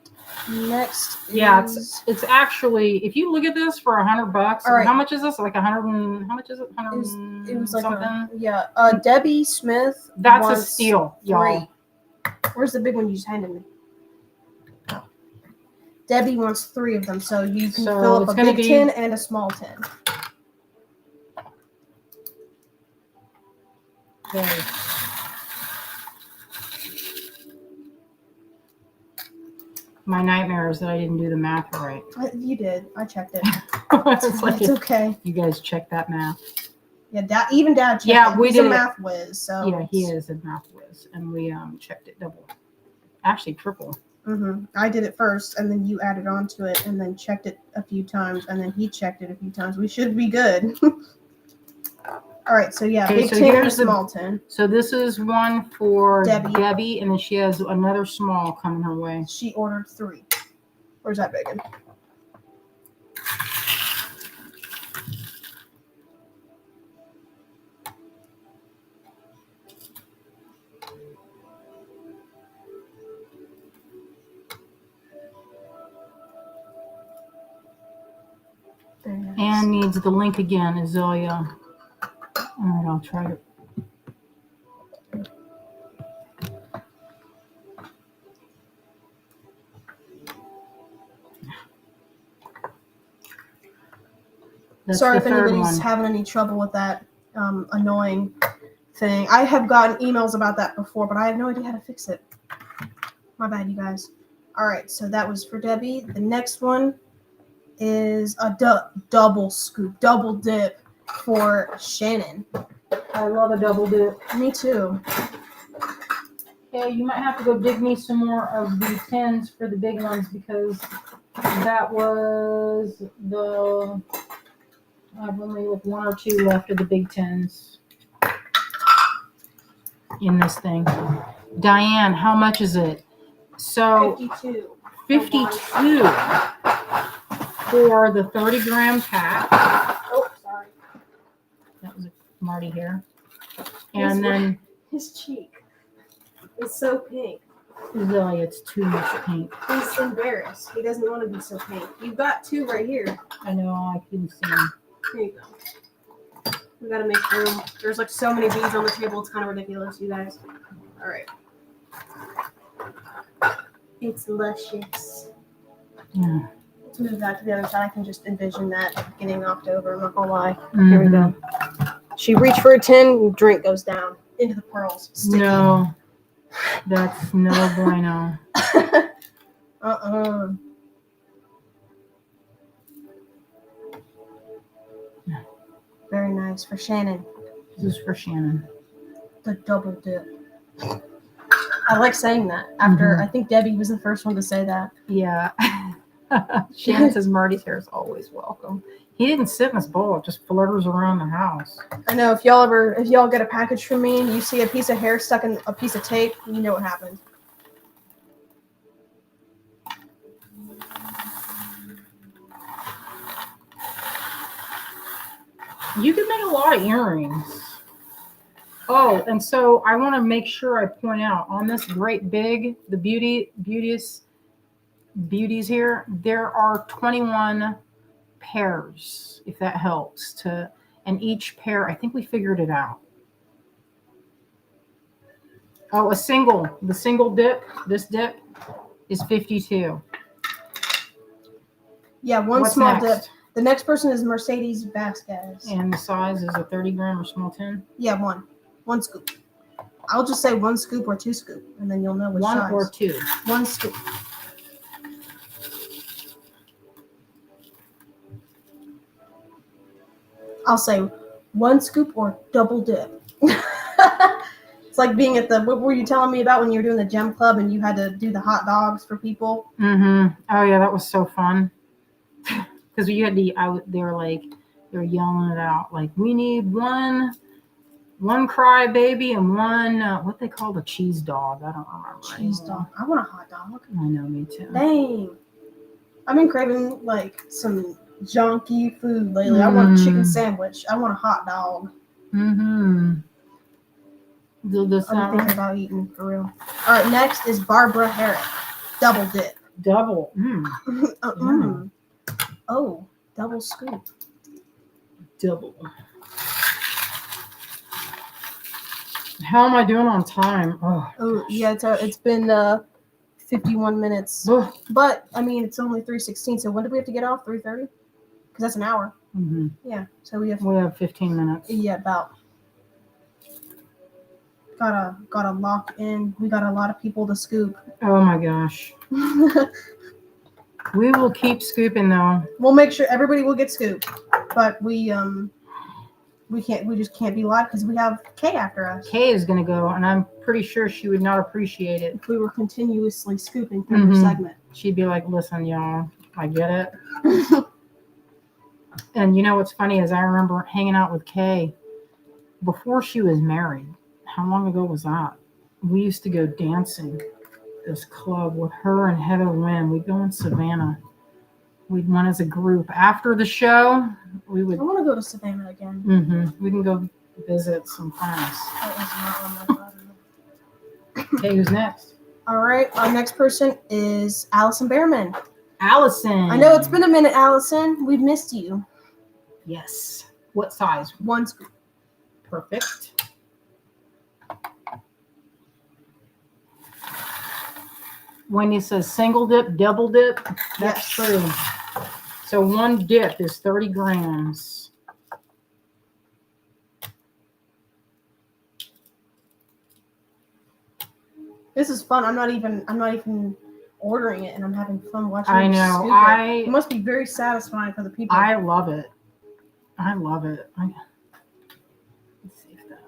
Next Yeah, is... it's actually, if you look at this for $100, all right. How much is this? Like 100 and, how much is it? 100 it was like something? Debbie Smith. That's a steal, y'all. Where's the big one you just handed me? Debbie wants 3 of them, so you can fill up a big tin and a small tin. Okay. My nightmare is that I didn't do the math right. You did. I checked it. It's okay. You guys check that math. Yeah, even Dad checked it. Yeah, we He's did a math whiz. So yeah, he is a math whiz, and we checked it double, actually triple. I did it first, and then you added on to it, and then checked it a few times, and then he checked it a few times. We should be good. All right, so yeah, big tin and a small tin. So this is one for Debbie, and then she has another small coming her way. She ordered 3. Where's that bacon? Anne needs the link again, Azalea. All right, I'll try it. Sorry if anybody's having any trouble with that annoying thing. I have gotten emails about that before, but I have no idea how to fix it. My bad, you guys. All right, so that was for Debbie. The next one is a double scoop, double dip for Shannon. I love a double dip. Me too. Okay, you might have to go dig me some more of the tins for the big ones because that was the... I have only like 1 or 2 left of the big tins in this thing. Diane, how much is it? So 52 for the 30-gram pack. Oh, sorry. That was Marty here. And then his cheek is so pink. Really, it's too much pink. He's embarrassed. He doesn't want to be so pink. You've got 2 right here. I know, I couldn't see them. Here you go. We gotta make room. There's like so many beads on the table. It's kind of ridiculous, you guys. All right. It's luscious. Yeah. Let's move that to the other side. I can just envision that getting knocked over. I'm not gonna lie. Here we go. She reached for a tin, drink goes down into the pearls. Sticky. No, that's no bueno. Very nice for Shannon. This is for Shannon. The double dip. I like saying that. After I think Debbie was the first one to say that. Yeah. Shannon says Marty's hair is always welcome. He didn't sit in his bowl; it just flutters around the house. I know. If y'all get a package from me and you see a piece of hair stuck in a piece of tape, you know what happened. You can make a lot of earrings. Oh, and so I want to make sure I point out on this great big, the beauties here, there are 21 pairs, if that helps, and each pair, I think we figured it out. Oh, the single dip, this dip is 52. Yeah, one What's small next? dip. The next person is Mercedes Vasquez. And the size is a 30 gram or small tin? Yeah, one scoop. I'll just say 1 scoop or 2 scoop, and then you'll know which size. 1 or 2? 1 scoop. I'll say 1 scoop or double dip. It's like being at what were you telling me about when you were doing the gem club and you had to do the hot dogs for people? Mm-hmm. Oh yeah, that was so fun. Because you had they were yelling it out like, we need one cry baby and one what they call the cheese dog. I don't remember. Cheese dog. I want a hot dog. I know, me too. Dang. I've been craving like some junky food lately. I want a chicken sandwich. I want a hot dog. Mm-hmm. I'm thinking about eating for real. All right, next is Barbara Herrick. Double dip. Double. Oh, double scoop. Double. How am I doing on time? Oh yeah, it's been 51 minutes. Ugh. But I mean, it's only 3:16. So when do we have to get off? 3:30? Because that's an hour. Mm-hmm. Yeah. So we have 15 minutes. Yeah, about. Gotta lock in. We got a lot of people to scoop. Oh my gosh. We will keep scooping though. We'll make sure everybody will get scooped, but we just can't be live because we have Kay after us. Kay is gonna go, and I'm pretty sure she would not appreciate it if we were continuously scooping through her segment. She'd be like, "Listen, y'all, I get it." And you know what's funny is I remember hanging out with Kay before she was married. How long ago was that? We used to go dancing this club with her and Heather Wynn. We'd go in Savannah. We'd went as a group. After the show, we would. I want to go to Savannah again. Mm-hmm. We can go visit some friends. Okay, who's next? All right, our next person is Allison Behrman. Allison. I know it's been a minute, Allison. We've missed you. Yes. What size? 1 scoop. Perfect. When you say single dip, double dip, that's true. So 1 dip is 30 grams. This is fun. I'm not even ordering it, and I'm having fun watching. I know. It must be very satisfying for the people. I love it. I love it. Let's see if that.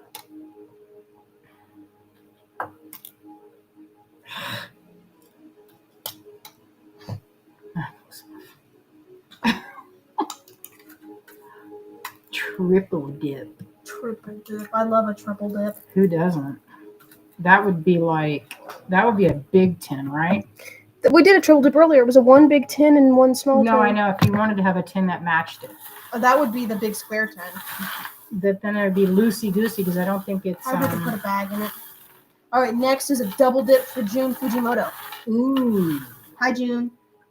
Triple dip. Triple dip. I love a triple dip. Who doesn't? That would be a big tin, right? We did a triple dip earlier. It was a 1 big tin and 1 small tin. No, I know. If you wanted to have a tin that matched it. That would be the big square tin. Then it would be loosey-goosey because I don't think it's... I would have to put a bag in it. All right, next is a double dip for June Fujimoto. Ooh. Hi, June.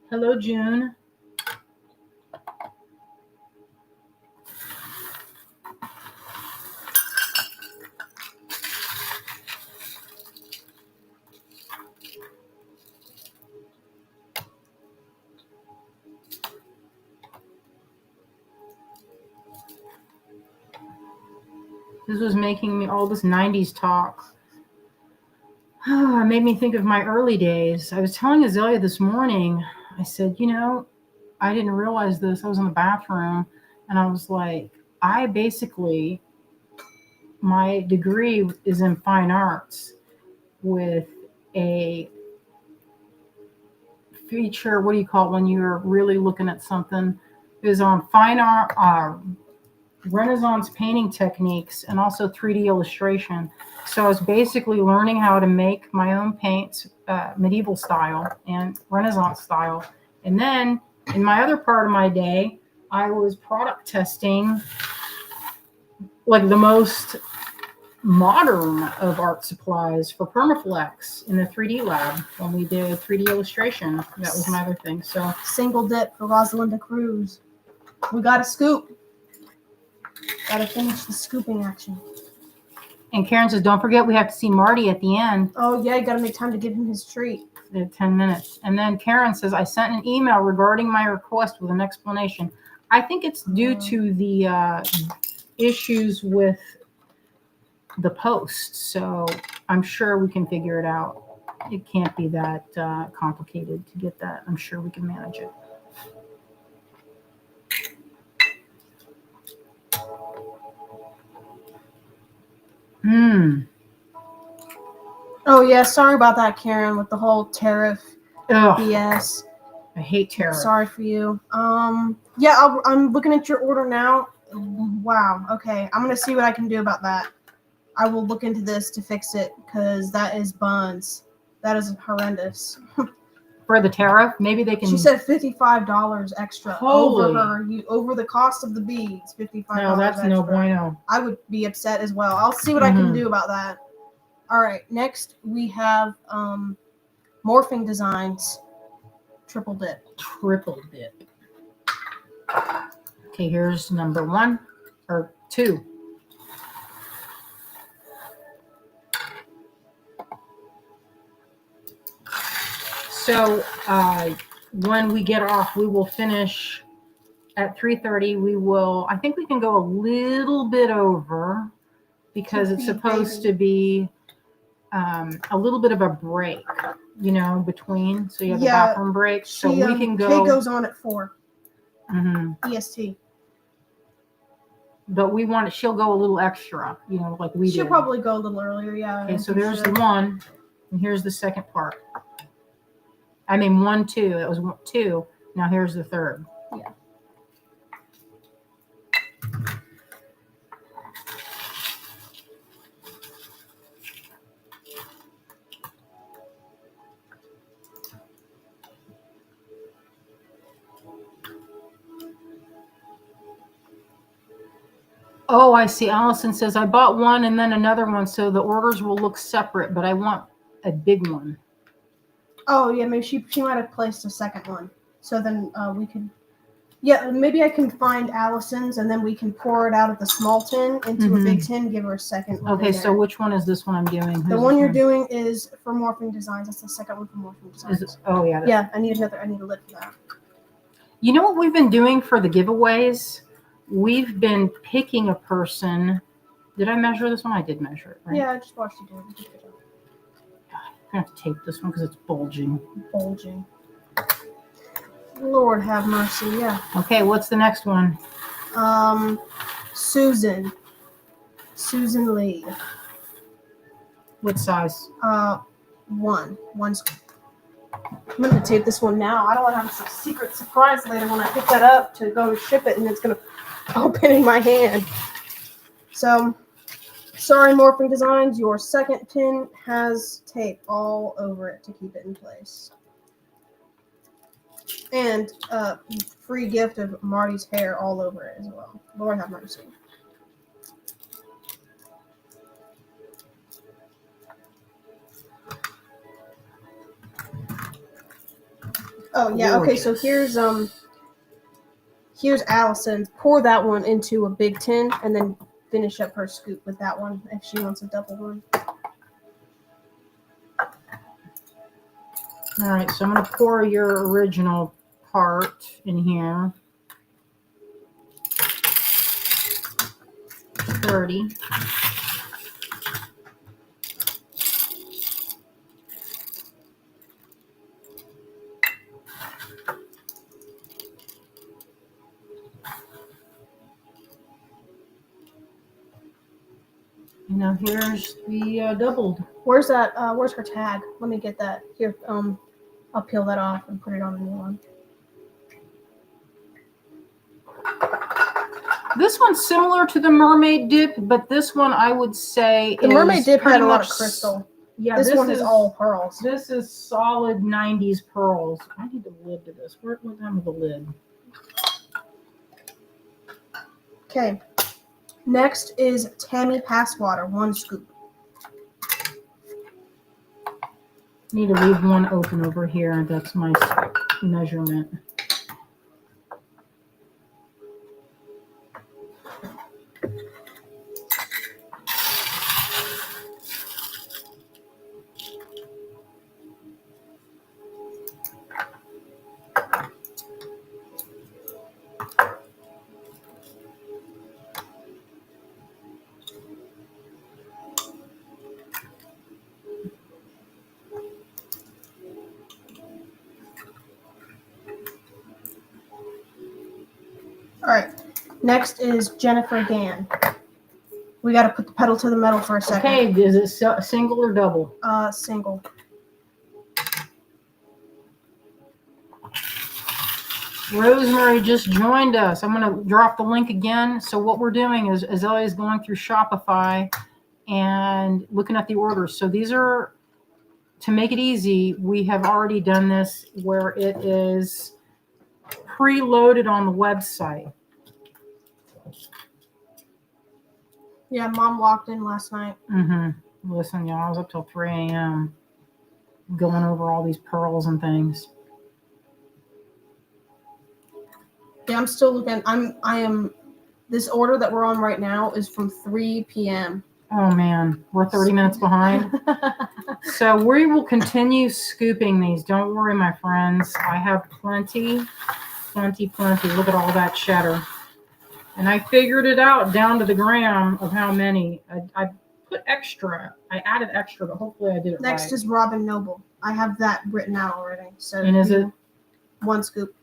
Hello, June. This was making me all this 90s talk. It made me think of my early days. I was telling Azalea this morning, I said, I didn't realize this. I was in the bathroom and I was like, my degree is in fine arts with a feature, what do you call it when you're really looking at something, is on fine art, Renaissance painting techniques and also 3D illustration. So I was basically learning how to make my own paints, medieval style and Renaissance style. And then in my other part of my day, I was product testing like the most modern of art supplies for Permaflex in the 3D lab when we did 3D illustration. That was my other thing. So single dip for Rosalinda Cruz. We got a scoop. Gotta finish the scooping action. And Karen says, don't forget we have to see Marty at the end. Oh, yeah, you got to make time to give him his treat. 10 minutes. And then Karen says, I sent an email regarding my request with an explanation. I think it's due to the issues with the post. So I'm sure we can figure it out. It can't be that complicated to get that. I'm sure we can manage it. Oh, yeah, sorry about that, Karen, with the whole tariff BS. I hate tariff. Sorry for you. Yeah, I'm looking at your order now. Wow, okay. I'm going to see what I can do about that. I will look into this to fix it, because that is buns. That is horrendous. For the tariff, maybe they can. She said $55 extra over the cost of the beads. $55. No, that's extra. No bueno. I would be upset as well. I'll see what I can do about that. All right, next we have morphing designs. Triple dip. Triple dip. Okay, here's number 1 or 2. So when we get off, we will finish at 3:30. We will, I think we can go a little bit over because it's supposed to be a little bit of a break, you know, between. So you have a bathroom break. So we can go. Kay goes on at 4 EST. But we want it, she'll go a little extra, you know, like we did. She'll probably go a little earlier, yeah. Okay, so there's the 1, and here's the second part. I mean 1, 2. That was 2. Now here's the 3rd. Yeah. Oh, I see. Allison says, I bought one and then another one, so the orders will look separate, but I want a big one. Oh, yeah, maybe she might have placed a second one. So then we could, yeah, maybe I can find Allison's and then we can pour it out of the small tin into a big tin, give her a second one. Okay, so which one is this one I'm doing? The one you're doing is for morphing designs. That's the second one for morphing designs. Oh, yeah. Yeah, I need a lid for that. You know what we've been doing for the giveaways? We've been picking a person. Did I measure this one? I did measure it, right? Yeah, I just watched you do it. I'm going to have to tape this one because it's bulging. Lord have mercy, yeah. Okay, what's the next one? Susan Lee. What size? 1. I'm going to tape this one now. I don't want to have some secret surprise later when I pick that up to go ship it and it's going to open in my hand. So, sorry, Morphing Designs, your second tin has tape all over it to keep it in place. And free gift of Marty's hair all over it as well. Lord have mercy. Oh yeah, okay, so here's Allison's. Pour that one into a big tin and then finish up her scoop with that one if she wants a double one. All right, so I'm going to pour your original part in here. 30. Now here's the doubled. Where's that? Where's her tag? Let me get that. Here, I'll peel that off and put it on a new one. This one's similar to the mermaid dip, but this one I would say the mermaid dip had a lot of crystal. Yeah, this one is all pearls. This is solid 90s pearls. I need the lid to this. What's down with the lid? Okay. Next is Tammy Passwater, 1 scoop. Need to leave one open over here. That's my measurement. Next is Jennifer Gann. We got to put the pedal to the metal for a second. Okay, is it single or double? Single. Rosemary just joined us. I'm going to drop the link again. So what we're doing is Azalea is going through Shopify and looking at the orders. So these are, to make it easy, we have already done this where it is preloaded on the website. Yeah, Mom walked in last night. Listen, y'all, I was up till 3 a.m. going over all these pearls and things. Yeah, I'm still looking. This order that we're on right now is from 3 p.m. Oh man, we're 30 minutes behind. So we will continue scooping these. Don't worry, my friends. I have plenty. Look at all that cheddar. And I figured it out down to the gram of how many. I put extra. I added extra, but hopefully I did it Next right. is Robin Noble. I have that written out already. So And is it? 1 scoop.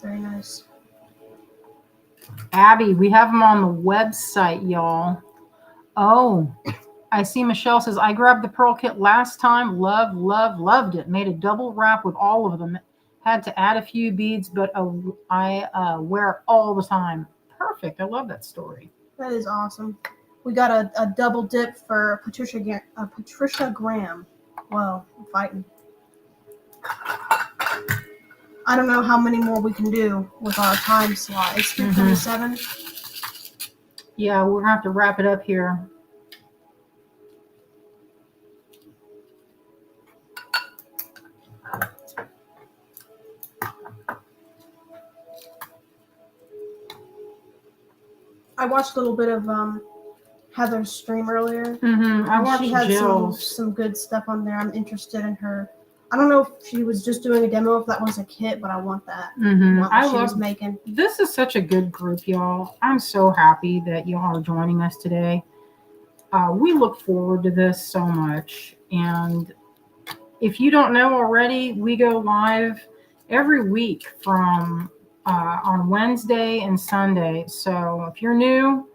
Very nice. Abby, we have them on the website, y'all. Oh, I see Michelle says, I grabbed the pearl kit last time. Loved it. Made a double wrap with all of them. Had to add a few beads, but I wear it all the time. Perfect. I love that story. That is awesome. We got a double dip for Patricia Graham. Whoa, I'm fighting. I don't know how many more we can do with our time slot. It's 3:27. Yeah, we're going to have to wrap it up here. I watched a little bit of Heather's stream earlier. I watched she had Jill's. some good stuff on there. I'm interested in her. I don't know if she was just doing a demo, if that was a kit, but I want that. I love making. This is such a good group, y'all. I'm so happy that y'all are joining us today. We look forward to this so much. And if you don't know already, we go live every week from on Wednesday and Sunday. So if you're new,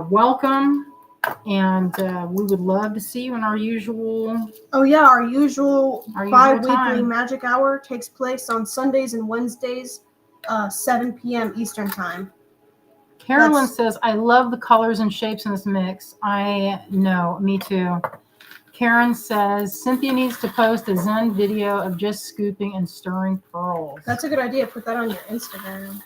welcome. And we would love to see you in our usual. Oh yeah, our usual bi-weekly time. magic hour takes place on Sundays and Wednesdays, 7 p.m. Eastern time. Carolyn says, I love the colors and shapes in this mix. I know, me too. Karen says, Cynthia needs to post a Zen video of just scooping and stirring pearls. That's a good idea. Put that on your Instagram.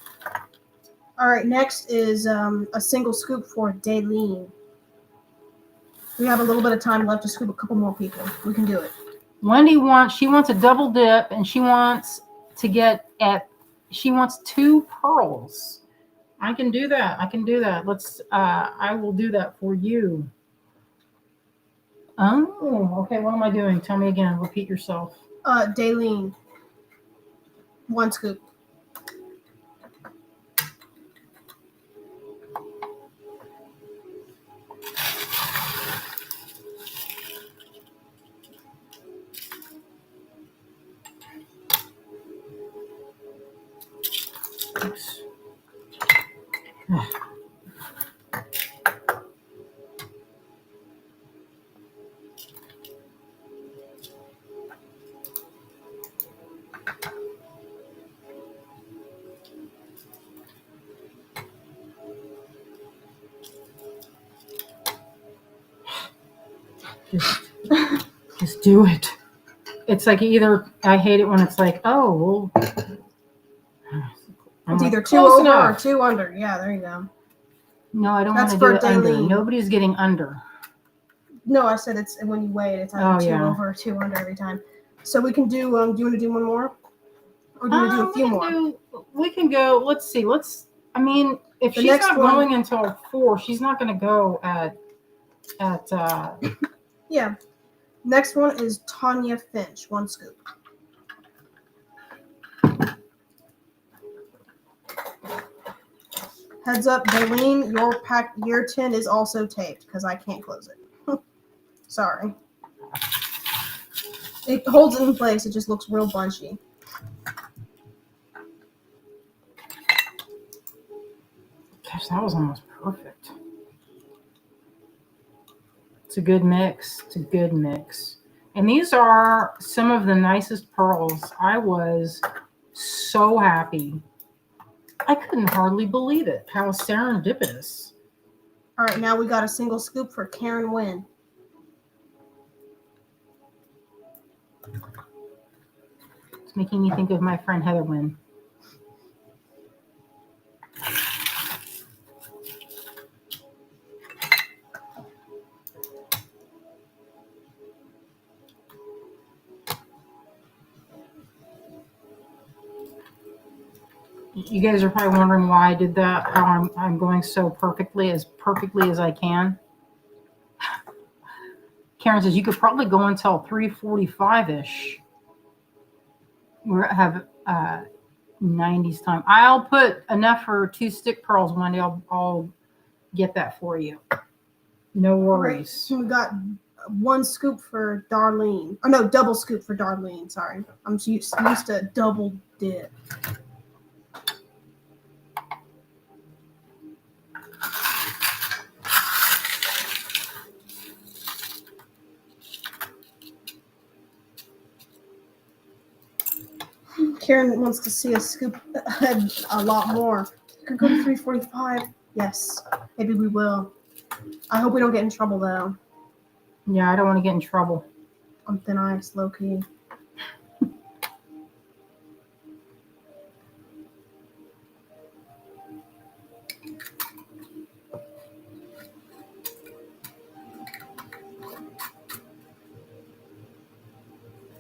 All right, next is a single scoop for Daylene. We have a little bit of time left to scoop a couple more people. We can do it. Wendy wants a double dip, and she wants 2 pearls. I can do that. I will do that for you. Oh, okay. What am I doing? Tell me again. Repeat yourself. Daylene. 1 scoop. Oops. Just do it. It's like either I hate it when it's like, oh, well. It's either 2 over or 2 under. Yeah, there you go. No, I don't want to do it under. Nobody's getting under. No, I said it's when you weigh it, it's either 2 over or 2 under every time. So we can do, do you want to do one more? Or do you want to do a few more? We can go, let's see. If she's not going until 4, she's not going to go at Yeah. Next one is Tanya Finch, 1 scoop. Heads up, Baleen, your tin is also taped because I can't close it. Sorry. It holds it in place. It just looks real bunchy. Gosh, that was almost perfect. It's a good mix. It's a good mix. And these are some of the nicest pearls. I was so happy. I couldn't hardly believe it. How serendipitous. All right, now we got a single scoop for Karen Wynn. It's making me think of my friend Heather Wynn. You guys are probably wondering why I did that, how I'm going so perfectly as I can. Karen says you could probably go until 3:45-ish. We have 90s time. I'll put enough for 2 stick pearls one day. I'll get that for you. No worries. Right. We got 1 scoop for Darlene. Oh no, double scoop for Darlene. Sorry, I'm used to double dip. Karen wants to see us scoop ahead a lot more. Could go to 3:45. Yes, maybe we will. I hope we don't get in trouble though. Yeah, I don't want to get in trouble. On thin ice, low key.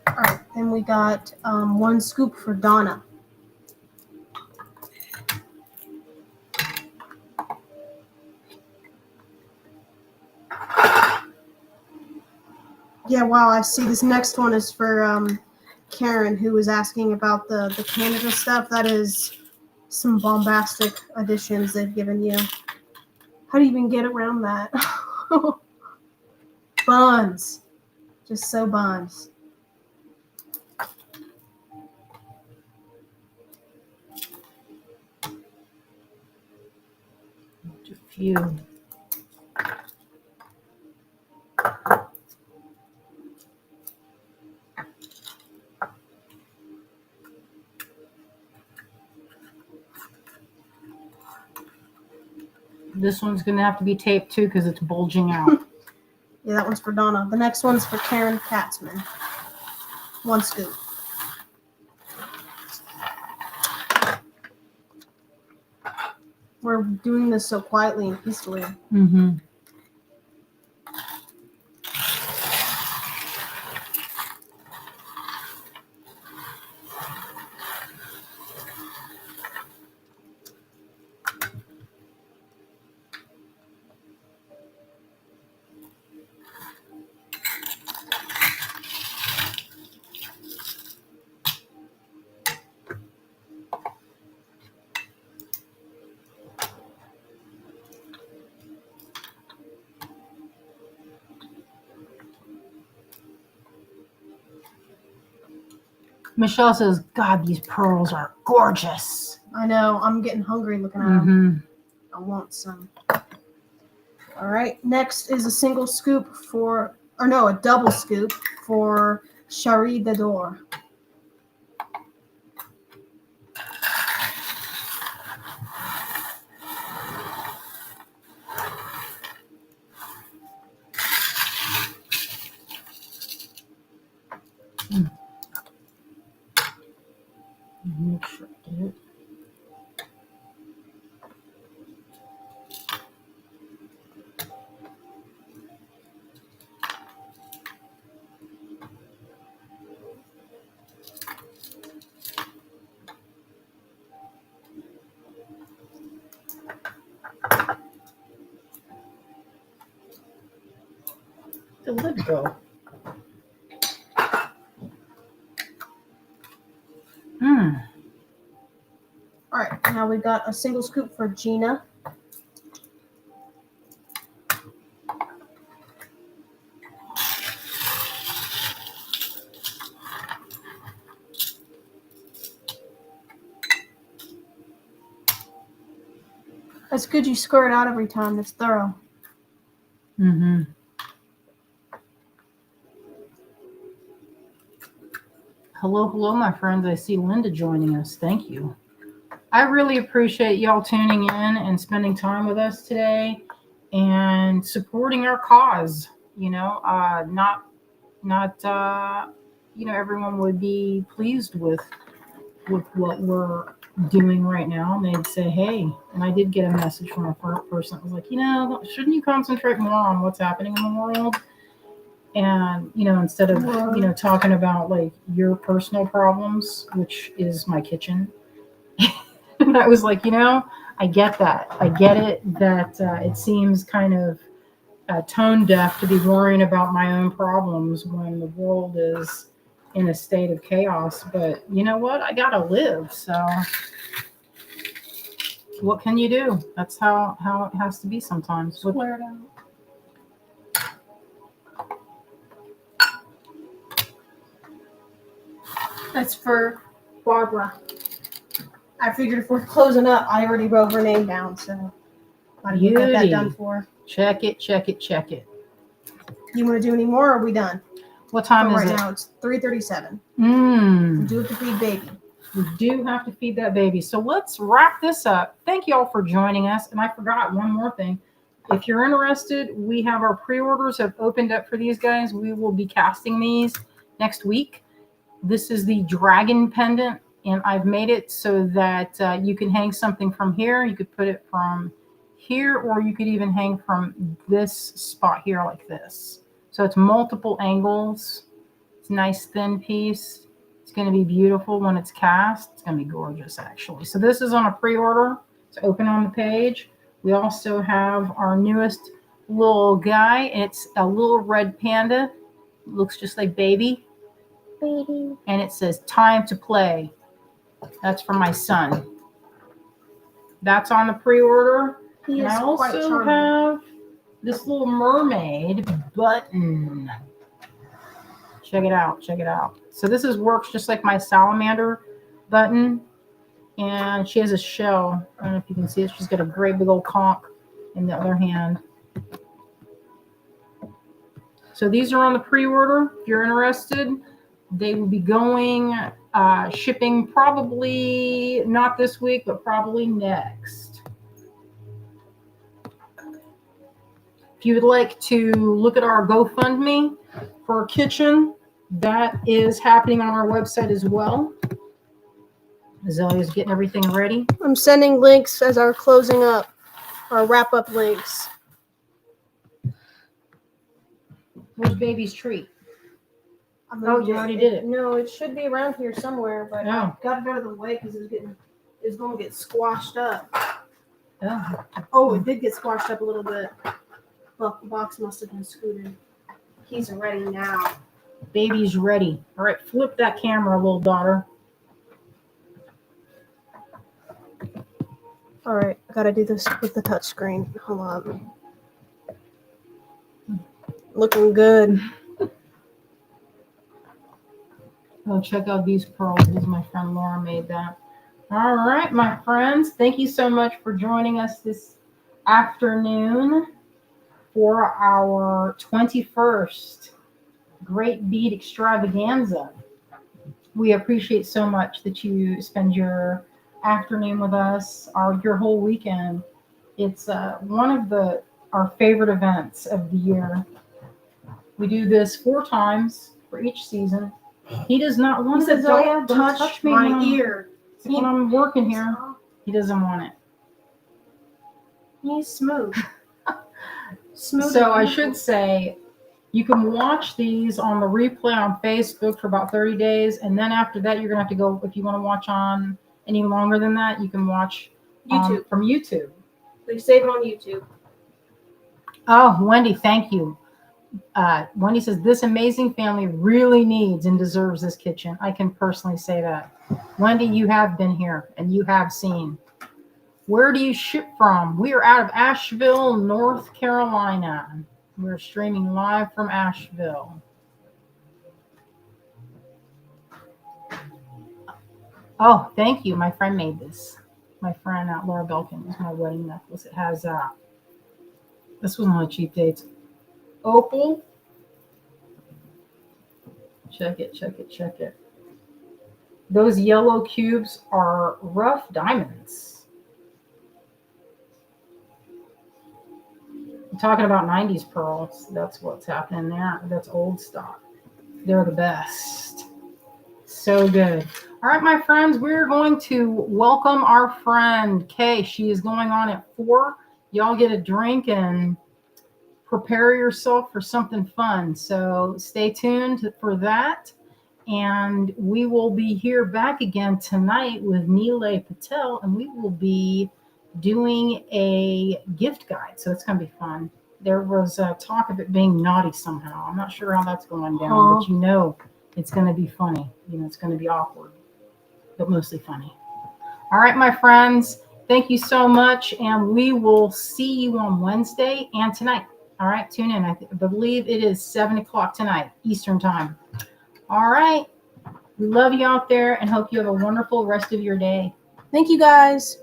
All right, then we got 1 scoop for Donna. Yeah, wow, I see this next one is for Karen, who was asking about the Canada stuff. That is some bombastic additions they've given you. How do you even get around that? Buns. Just so buns. Just a few. This one's going to have to be taped too because it's bulging out. Yeah, that one's for Donna. The next one's for Karen Katzman. 1 scoop. We're doing this so quietly and peacefully. Mm-hmm. Michelle says, God, these pearls are gorgeous. I know. I'm getting hungry looking at them. I want some. All right. Next is a single scoop a double scoop for Cherie Dador. Make sure I get it. The lid go. All right. Now we got a single scoop for Gina. It's good you squirt it out every time. It's thorough. Mm-hmm. Hello, my friends. I see Linda joining us. Thank you. I really appreciate y'all tuning in and spending time with us today and supporting our cause. Not everyone would be pleased with what we're doing right now. And they'd say, hey, and I did get a message from a person that was like, shouldn't you concentrate more on what's happening in the world? And, instead of, talking about like your personal problems, which is my kitchen. And I was like, I get that. I get it that it seems kind of tone deaf to be worrying about my own problems when the world is in a state of chaos. But you know what? I got to live. So what can you do? That's how it has to be sometimes. Square it out. That's for Barbara. I figured if we're closing up, I already wrote her name down, so I get that done for her. Check it. You want to do any more, or are we done? What time is it? Right now, it's 3:37. We do have to feed baby. We do have to feed that baby. So let's wrap this up. Thank you all for joining us. And I forgot one more thing. If you're interested, we have our pre-orders have opened up for these guys. We will be casting these next week. This is the dragon pendant, and I've made it so that you can hang something from here. You could put it from here, or you could even hang from this spot here like this. So it's multiple angles. It's a nice thin piece. It's going to be beautiful when it's cast. It's going to be gorgeous, actually. So this is on a pre-order. It's open on the page. We also have our newest little guy. It's a little red panda. Looks just like baby. And it says time to play. That's for my son. That's on the pre-order. And I also have this little mermaid button. Check it out. So this works just like my salamander button. And she has a shell. I don't know if you can see it. She's got a great big old conch in the other hand. So these are on the pre-order. If you're interested, they will be going shipping probably not this week, but probably next. If you would like to look at our GoFundMe for our kitchen, that is happening on our website as well. Azalea's getting everything ready. I'm sending links as our closing up, our wrap-up links. Where's baby's treat? Oh, you already did it. No, it should be around here somewhere, but I got it out of the way because it was going to get squashed up. Oh, it did get squashed up a little bit. Well, the box must have been scooted. He's ready now. Baby's ready. All right, flip that camera, little daughter. All right, I got to do this with the touch screen. Hold on. Looking good. Oh, check out these pearls. This is my friend Laura made that. All right, my friends. Thank you so much for joining us this afternoon for our 21st Great Bead Extravaganza. We appreciate so much that you spend your afternoon with us, or your whole weekend. It's one of our favorite events of the year. We do this 4 times for each season. He does not want it. Don't touch me my ear. When I'm working here, he doesn't want it. He's smooth. So I should say, you can watch these on the replay on Facebook for about 30 days. And then after that, you're going to have to go, if you want to watch on any longer than that, you can watch YouTube from YouTube. We save it on YouTube. Oh, Wendy, thank you. Wendy says, this amazing family really needs and deserves this kitchen. I can personally say that. Wendy, you have been here and you have seen. Where do you ship from? We are out of Asheville, North Carolina. We're streaming live from Asheville. Oh, thank you. My friend made this. My friend Laura Belkin is my wedding necklace. It has this was on a cheap date. Opal. Check it, check it, check it. Those yellow cubes are rough diamonds. I'm talking about 90s pearls. That's what's happening there. That's old stock. They're the best. So good. All right, my friends, we're going to welcome our friend Kay. She is going on at 4. Y'all get a drink and prepare yourself for something fun. So stay tuned for that. And we will be here back again tonight with Neelay Patel, and we will be doing a gift guide. So it's going to be fun. There was talk of it being naughty somehow. I'm not sure how that's going down, but you know it's going to be funny. You know, it's going to be awkward, but mostly funny. All right, my friends, thank you so much, and we will see you on Wednesday and tonight. All right, tune in. I believe it is 7 o'clock tonight, Eastern time. All right. We love you out there and hope you have a wonderful rest of your day. Thank you, guys.